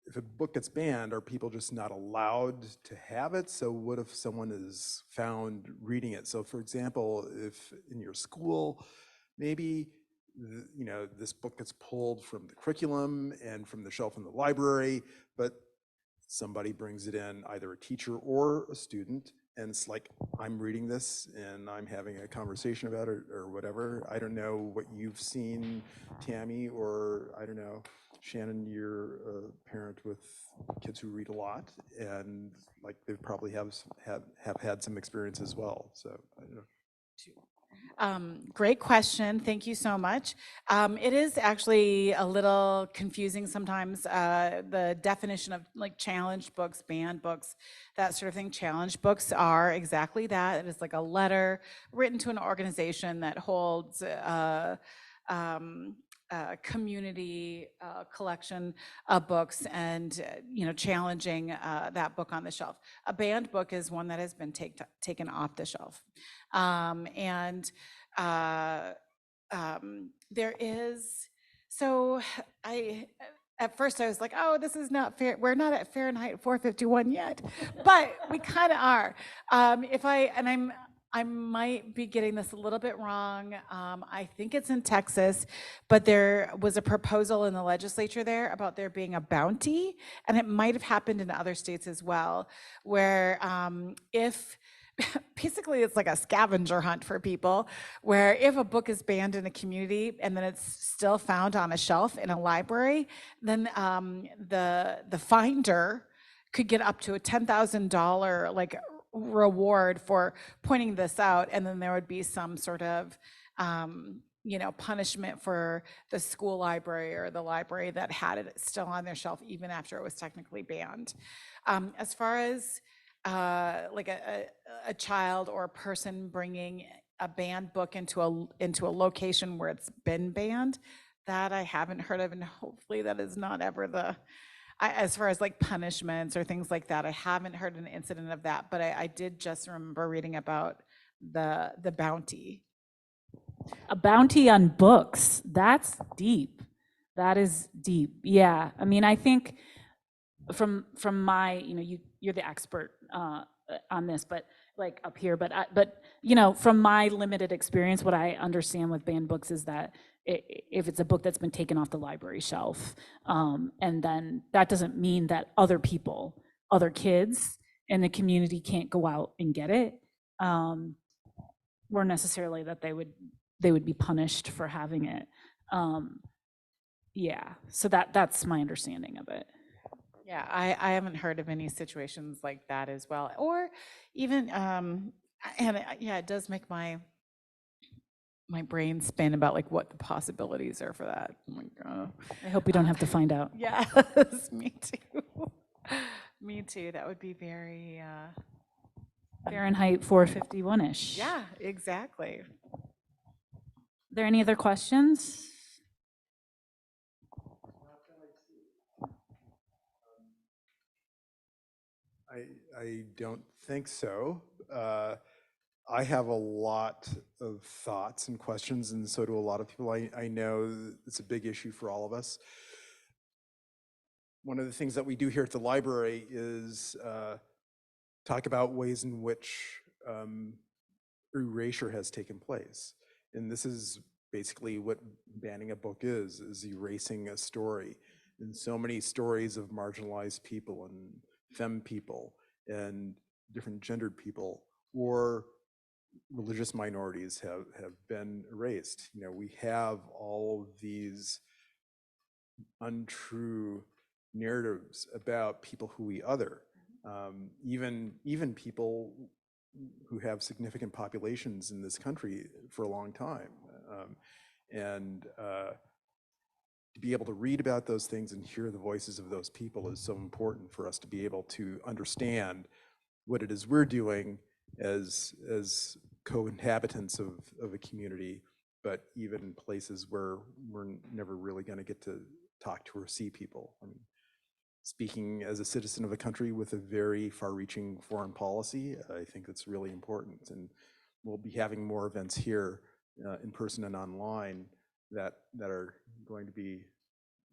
if a book gets banned, are people just not allowed to have it? So what if someone is found reading it? So for example, if in your school, maybe you know, this book gets pulled from the curriculum and from the shelf in the library, but somebody brings it in, either a teacher or a student, and it's like, I'm reading this and I'm having a conversation about it or whatever. I don't know what you've seen, Tami, or I don't know, Shannon, you're a parent with kids who read a lot, and like they probably have had some experience as well. So I don't know. Great question. Thank you so much. It is actually a little confusing sometimes, the definition of like challenged books, banned books, that sort of thing. Challenged books are exactly that. It is like a letter written to an organization that holds community collection of books and you know, challenging that book on the shelf. A banned book is one that has been taken off the shelf. There is, so at first I was like, oh, this is not fair. We're not at Fahrenheit 451 yet, but we kind of are. I might be getting this a little bit wrong. I think it's in Texas, but there was a proposal in the legislature there about there being a bounty, and it might have happened in other states as well, where if basically it's like a scavenger hunt for people, where if a book is banned in a community and then it's still found on a shelf in a library, then the finder could get up to a $10,000 like reward for pointing this out, and then there would be some sort of you know, punishment for the school library or the library that had it still on their shelf even after it was technically banned. As far as like a child or a person bringing a banned book into a location where it's been banned, that I haven't heard of, and hopefully that is not ever as far as like punishments or things like that, I haven't heard an incident of that, but I did just remember reading about the bounty. A bounty on books, that's deep. That is deep. Yeah, I mean, I think from my, you know, you're the expert on this, but like up here, but you know, from my limited experience, what I understand with banned books is that if it's a book that's been taken off the library shelf, and then that doesn't mean that other people, other kids in the community can't go out and get it, or necessarily that they would be punished for having it. Yeah, so that's my understanding of it. Yeah, I haven't heard of any situations like that as well. Or even, yeah, it does make my brain spin about like what the possibilities are for that. I'm like, oh. I hope we don't have to find out. Yes, me too. Me too. That would be very, Fahrenheit 451-ish. yeah, exactly. Are there any other questions? I don't think so. I have a lot of thoughts and questions, and so do a lot of people. I know it's a big issue for all of us. One of the things that we do here at the library is talk about ways in which erasure has taken place. And this is basically what banning a book is erasing a story. And so many stories of marginalized people and femme people and different gendered people or religious minorities have been erased. You know, we have all of these untrue narratives about people who we other, even people who have significant populations in this country for a long time. And to be able to read about those things and hear the voices of those people is so important for us to be able to understand what it is we're doing as co-inhabitants of a community, but even places where we're never really going to get to talk to or see people. I mean, speaking as a citizen of a country with a very far-reaching foreign policy, I think that's really important. And we'll be having more events here in person and online that are going to be,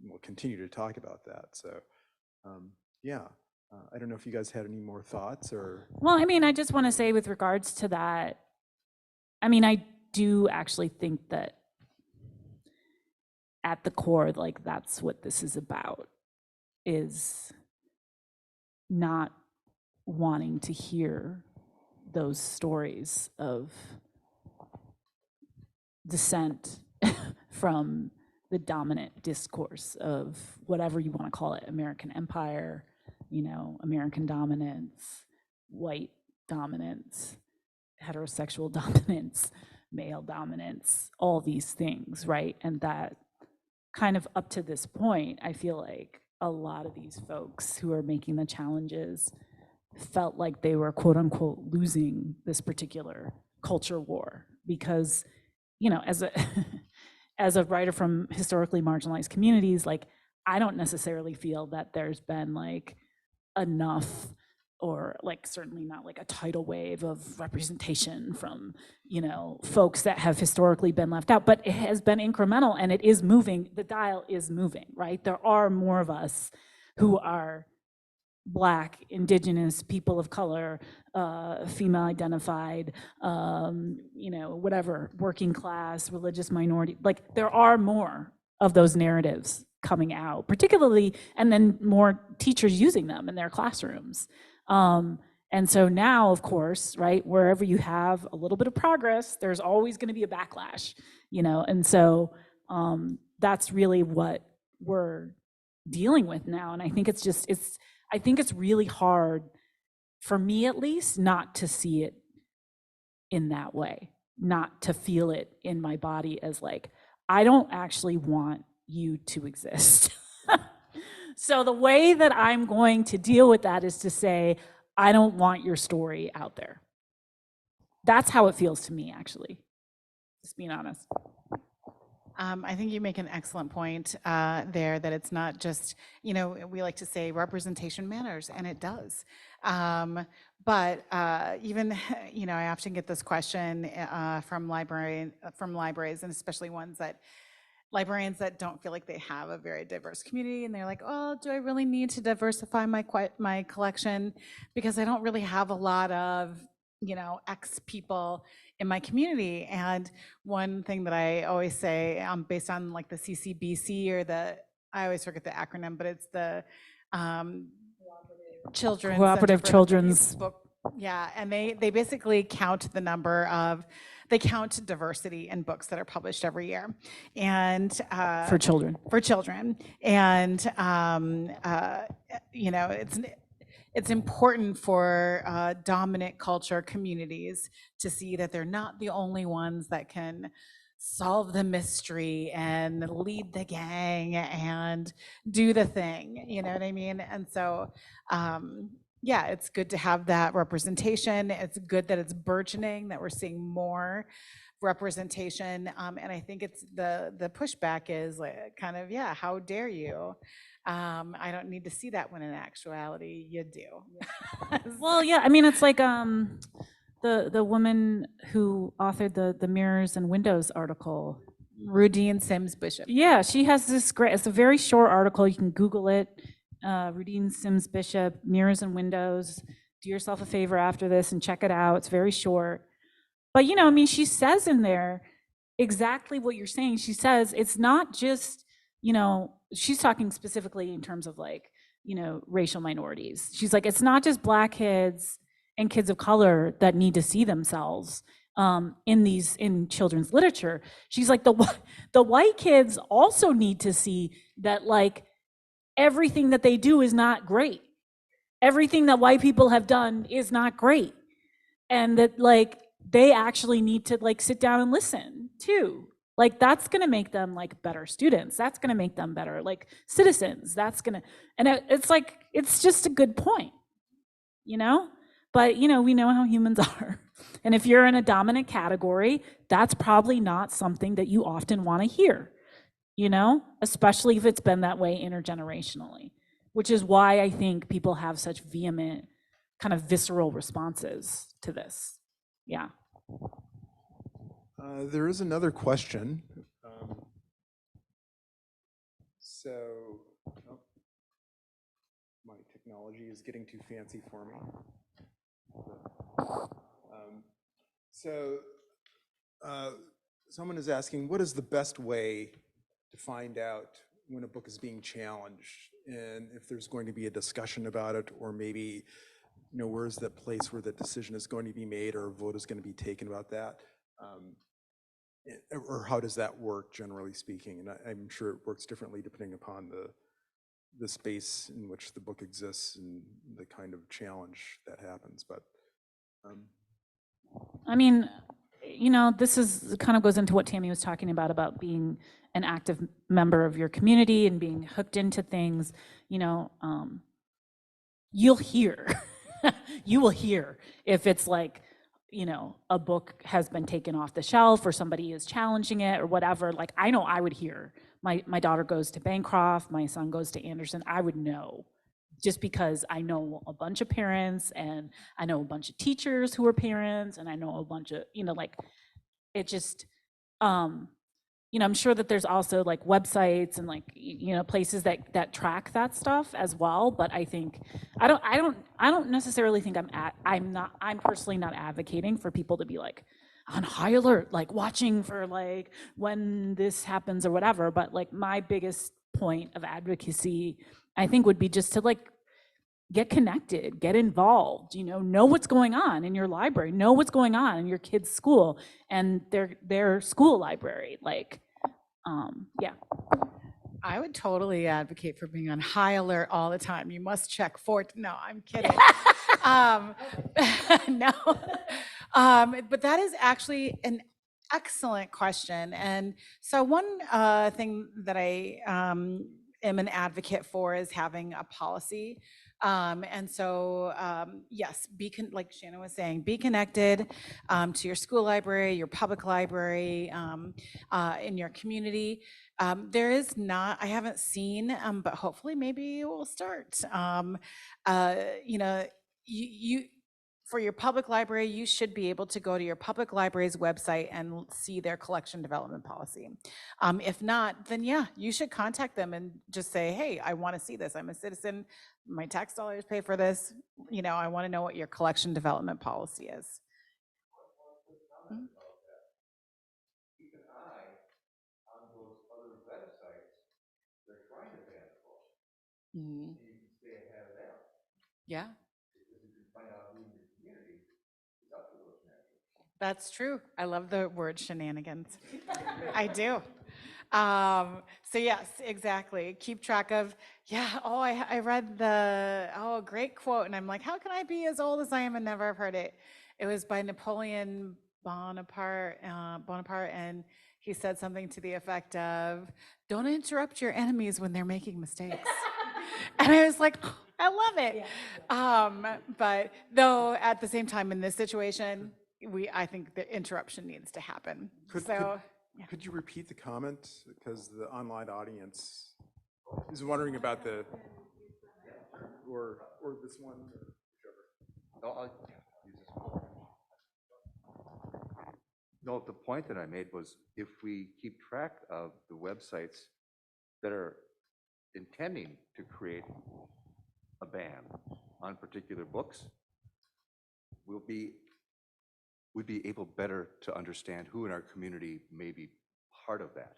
we'll continue to talk about that. So yeah, I don't know if you guys had any more thoughts or. Well, I mean, I just want to say with regards to that, I mean, I do actually think that at the core, like that's what this is about, is not wanting to hear those stories of dissent from the dominant discourse of whatever you want to call it, American empire, you know, American dominance, white dominance, heterosexual dominance, male dominance, all these things, right? And that kind of up to this point, I feel like a lot of these folks who are making the challenges felt like they were quote unquote losing this particular culture war because, you know, as a as a writer from historically marginalized communities, like I don't necessarily feel that there's been like enough, or like certainly not like a tidal wave of representation from, you know, folks that have historically been left out, but it has been incremental and it is moving, the dial is moving, right? There are more of us who are Black, Indigenous, people of color, female identified, you know, whatever, working class, religious minority, like there are more of those narratives coming out, particularly, and then more teachers using them in their classrooms. And so now, of course, right, wherever you have a little bit of progress, there's always going to be a backlash, you know, and so that's really what we're dealing with now. And I think it's just, I think it's really hard, for me at least, not to see it in that way, not to feel it in my body as like, I don't actually want you to exist. So the way that I'm going to deal with that is to say, I don't want your story out there. That's how it feels to me, actually, just being honest. I think you make an excellent point there, that it's not just, you know, we like to say representation matters, and it does. But even, you know, I often get this question from libraries, and especially ones that librarians that don't feel like they have a very diverse community, and they're like, oh, do I really need to diversify my collection because I don't really have a lot of, X people in my community. And one thing that I always say, based on like the CCBC or I always forget the acronym, but it's the Children's Cooperative Center for Children's Book. Yeah, and they basically count the number of, they count diversity in books that are published every year, and for children. And it's important for dominant culture communities to see that they're not the only ones that can solve the mystery and lead the gang and do the thing, you know what I mean? And so, yeah, it's good to have that representation. It's good that it's burgeoning, that we're seeing more representation. And I think it's the pushback is like kind of, yeah, how dare you? I don't need to see that when in actuality you do. Well, yeah, I mean, it's like the woman who authored the Mirrors and Windows article. Rudine Sims Bishop. Yeah, she has this great, it's a very short article. You can Google it. Rudine Sims Bishop, Mirrors and Windows. Do yourself a favor after this and check it out. It's very short. But, I mean, she says in there exactly what you're saying. She says it's not just, she's talking specifically in terms of like, racial minorities. She's like, it's not just Black kids and kids of color that need to see themselves in children's literature. She's like, the white kids also need to see that like everything that they do is not great. Everything that white people have done is not great. And that like they actually need to like sit down and listen too. Like that's gonna make them like better students. That's gonna make them better like citizens. And it's like, it's just a good point, But we know how humans are. And if you're in a dominant category, that's probably not something that you often wanna hear, especially if it's been that way intergenerationally, which is why I think people have such vehement, kind of visceral responses to this. Yeah. There is another question. My technology is getting too fancy for me. Someone is asking, what is the best way to find out when a book is being challenged, and if there's going to be a discussion about it, or maybe, where's that place where the decision is going to be made or a vote is going to be taken about that? Or how does that work, generally speaking? And I'm sure it works differently depending upon the space in which the book exists and the kind of challenge that happens. But I mean, this is kind of goes into what Tami was talking about being an active member of your community and being hooked into things. You'll hear, you will hear if it's like, a book has been taken off the shelf or somebody is challenging it or whatever. Like, I know I would hear. My daughter goes to Bancroft, my son goes to Anderson. I would know, just because I know a bunch of parents and I know a bunch of teachers who are parents and I know a bunch of, it just, I'm sure that there's also like websites and like, places that track that stuff as well. But I think, I don't necessarily think I'm personally not advocating for people to be like on high alert, like watching for like when this happens or whatever. But like my biggest point of advocacy, I think, would be just to like get connected, get involved, know what's going on in your library, know what's going on in your kid's school and their school library. Like, yeah. I would totally advocate for being on high alert all the time. You must check for, no, I'm kidding. No. But that is actually an excellent question. And so one thing that I am an advocate for is having a policy. And so, yes, like Shannon was saying, be connected to your school library, your public library, in your community. There is not, I haven't seen, but hopefully maybe it will start. for your public library, you should be able to go to your public library's website and see their collection development policy. If not, then yeah, you should contact them and just say, hey, I want to see this. I'm a citizen. My tax dollars pay for this. You know, I want to know what your collection development policy is. Keep an eye on those other websites they're trying to ban the book. Mm-hmm. So you can stay ahead of them. Yeah. Because you can find out who in your community is up to those measures. That's true. I love the word shenanigans. I do. So yes, exactly. Keep track of, yeah, oh, I read the, oh, great quote. And I'm like, how can I be as old as I am and never have heard it? It was by Napoleon Bonaparte, and he said something to the effect of, don't interrupt your enemies when they're making mistakes. And I was like, oh, I love it. Yeah. But though at the same time in this situation, I think the interruption needs to happen. Could you repeat the comment? Because the online audience is wondering about the, or this one, or whichever. No, I'll use this one. No, the point that I made was if we keep track of the websites that are intending to create a ban on particular books, we'd be able better to understand who in our community may be part of that.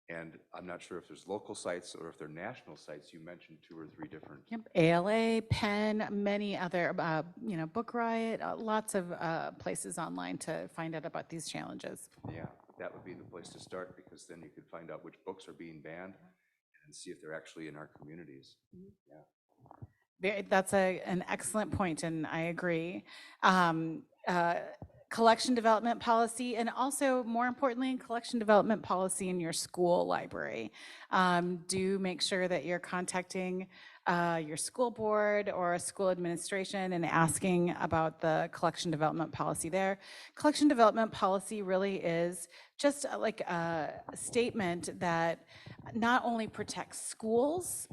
And I'm not sure if there's local sites or if they're national sites. You mentioned 2 or 3 different. Yep. ALA, Penn, many other, Book Riot, lots of places online to find out about these challenges. Yeah, that would be the place to start, because then you could find out which books are being banned and see if they're actually in our communities. Yeah. That's an excellent point, and I agree. Collection development policy, and also more importantly, collection development policy in your school library. Do make sure that you're contacting your school board or a school administration and asking about the collection development policy there. Collection development policy really is just like a statement that not only protects schools,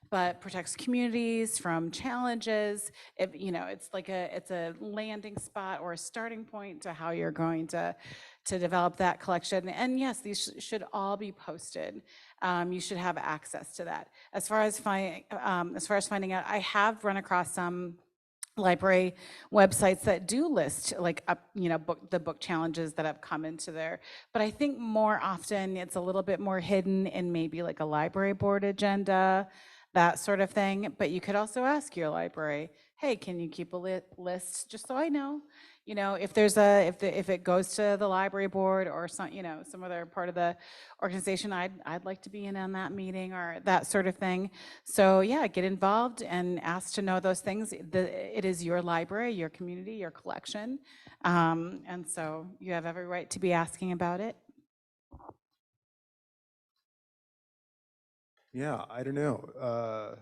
but protects communities from challenges. It's like it's a landing spot or a starting point to how you're going to develop that collection. And yes, these should all be posted. You should have access to that. As far as finding out, I have run across some library websites that do list the book challenges that have come into there, but I think more often it's a little bit more hidden in maybe like a library board agenda, that sort of thing. But you could also ask your library, hey, can you keep a list just so I know? If there's if it goes to the library board or some other part of the organization, I'd like to be in on that meeting or that sort of thing. So yeah, get involved and ask to know those things. It is your library, your community, your collection, and so you have every right to be asking about it. Yeah, I don't know.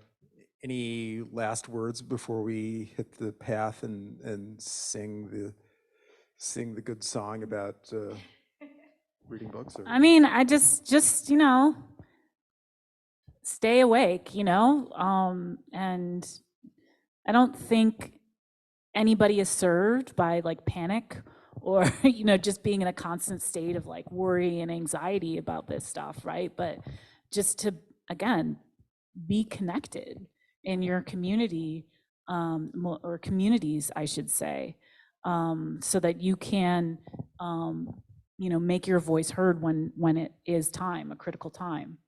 Any last words before we hit the path and sing the good song about reading books? Or? I mean, I just stay awake, and I don't think anybody is served by like panic or just being in a constant state of like worry and anxiety about this stuff, right? But just to, again, be connected in your community, or communities, I should say, so that you can, make your voice heard when it is time, a critical time.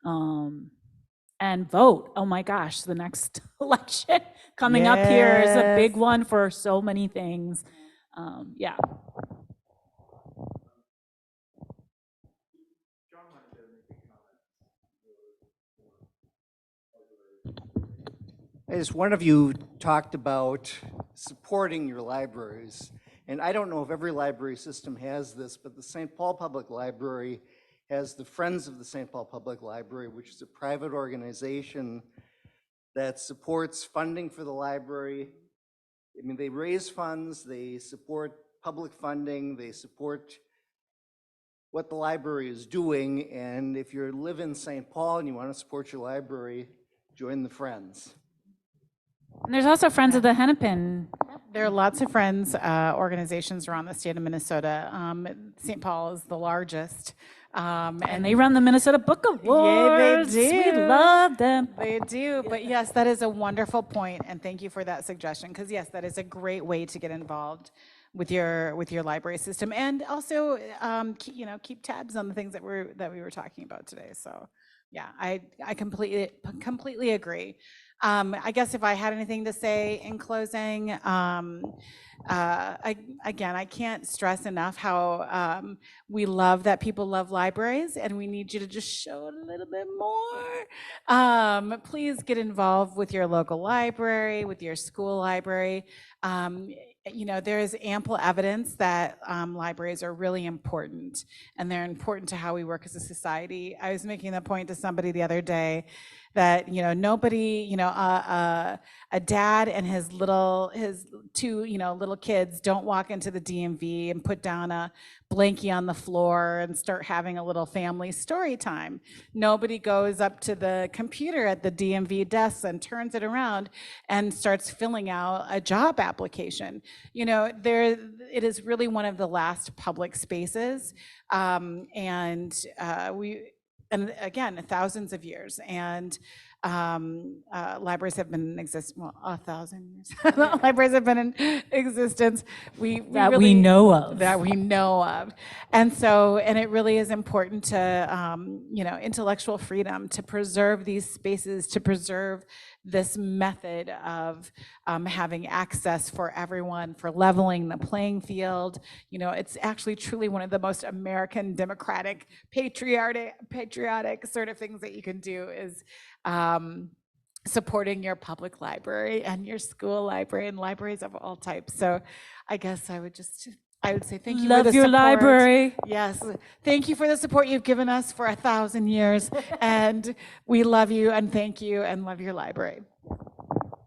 And vote. Oh my gosh, the next election coming up here is a big one for so many things. Yeah. As one of you talked about supporting your libraries, and I don't know if every library system has this, but the St. Paul Public Library has the Friends of the St. Paul Public Library, which is a private organization that supports funding for the library. I mean, they raise funds, they support public funding, they support what the library is doing, and if you live in St. Paul and you want to support your library, join the Friends. And there's also Friends of the Hennepin There are lots of friends, organizations around the state of Minnesota. St. Paul is the largest. And they run the Minnesota Book Awards. do. We love them. They do, but yes, that is a wonderful point, and thank you for that suggestion, because yes, that is a great way to get involved with your library system, and also keep tabs on the things that we were talking about today. So yeah, I completely agree. I guess if I had anything to say in closing, I can't stress enough how we love that people love libraries, and we need you to just show it a little bit more. Please get involved with your local library, with your school library. There is ample evidence that libraries are really important, and they're important to how we work as a society. I was making the point to somebody the other day that nobody, a dad and his two little kids don't walk into the DMV and put down a blankie on the floor and start having a little family story time. Nobody goes up to the computer at the DMV desk and turns it around and starts filling out a job application. It is really one of the last public spaces, and again, thousands of years, and libraries have been in existence, 1,000 years. Libraries have been in existence. We know of. That we know of. And it really is important to, intellectual freedom, to preserve these spaces, to preserve this method of having access for everyone, for leveling the playing field. It's actually truly one of the most American, democratic, patriotic sort of things that you can do is supporting your public library and your school library and libraries of all types. So I guess I would say thank you for the support. Love your library. Yes, thank you for the support you've given us for 1,000 years, and we love you and thank you and love your library.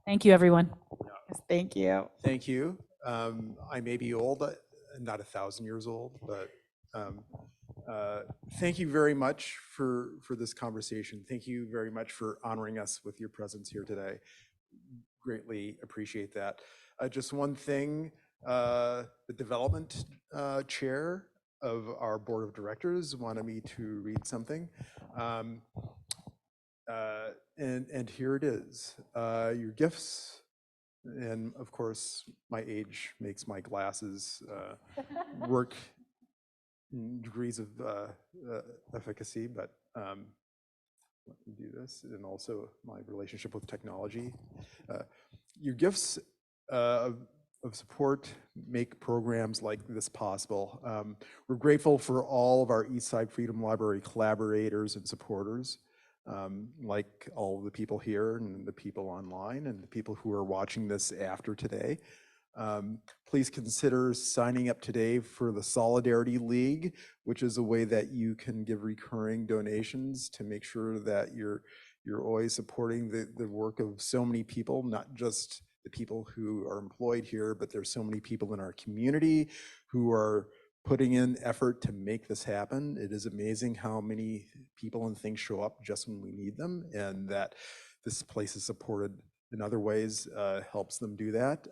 Thank you, everyone. Yes, thank you. Thank you. I may be old, not 1,000 years old, but thank you very much for this conversation. Thank you very much for honoring us with your presence here today. Greatly appreciate that. Just one thing, the development chair of our board of directors wanted me to read something. And here it is. Your gifts, and of course, my age makes my glasses work in degrees of efficacy, but let me do this, and also my relationship with technology. Your gifts of support make programs like this possible. We're grateful for all of our Eastside Freedom Library collaborators and supporters, like all the people here and the people online and the people who are watching this after today. Please consider signing up today for the Solidarity League, which is a way that you can give recurring donations to make sure that you're always supporting the work of so many people, not just the people who are employed here, but there's so many people in our community who are putting in effort to make this happen. It is amazing how many people and things show up just when we need them, and that this place is supported in other ways helps them do that.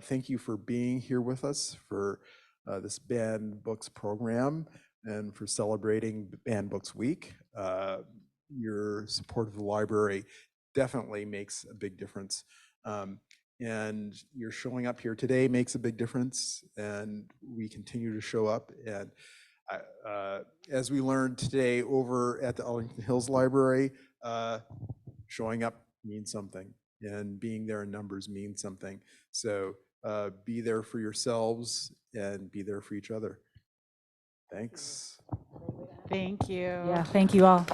Thank you for being here with us for this Banned Books program and for celebrating Banned Books Week. Your support of the library definitely makes a big difference. And your showing up here today makes a big difference, and we continue to show up. And as we learned today over at the Arlington Hills Library, showing up means something, and being there in numbers means something. So be there for yourselves and be there for each other. Thanks. Thank you. Yeah, thank you all.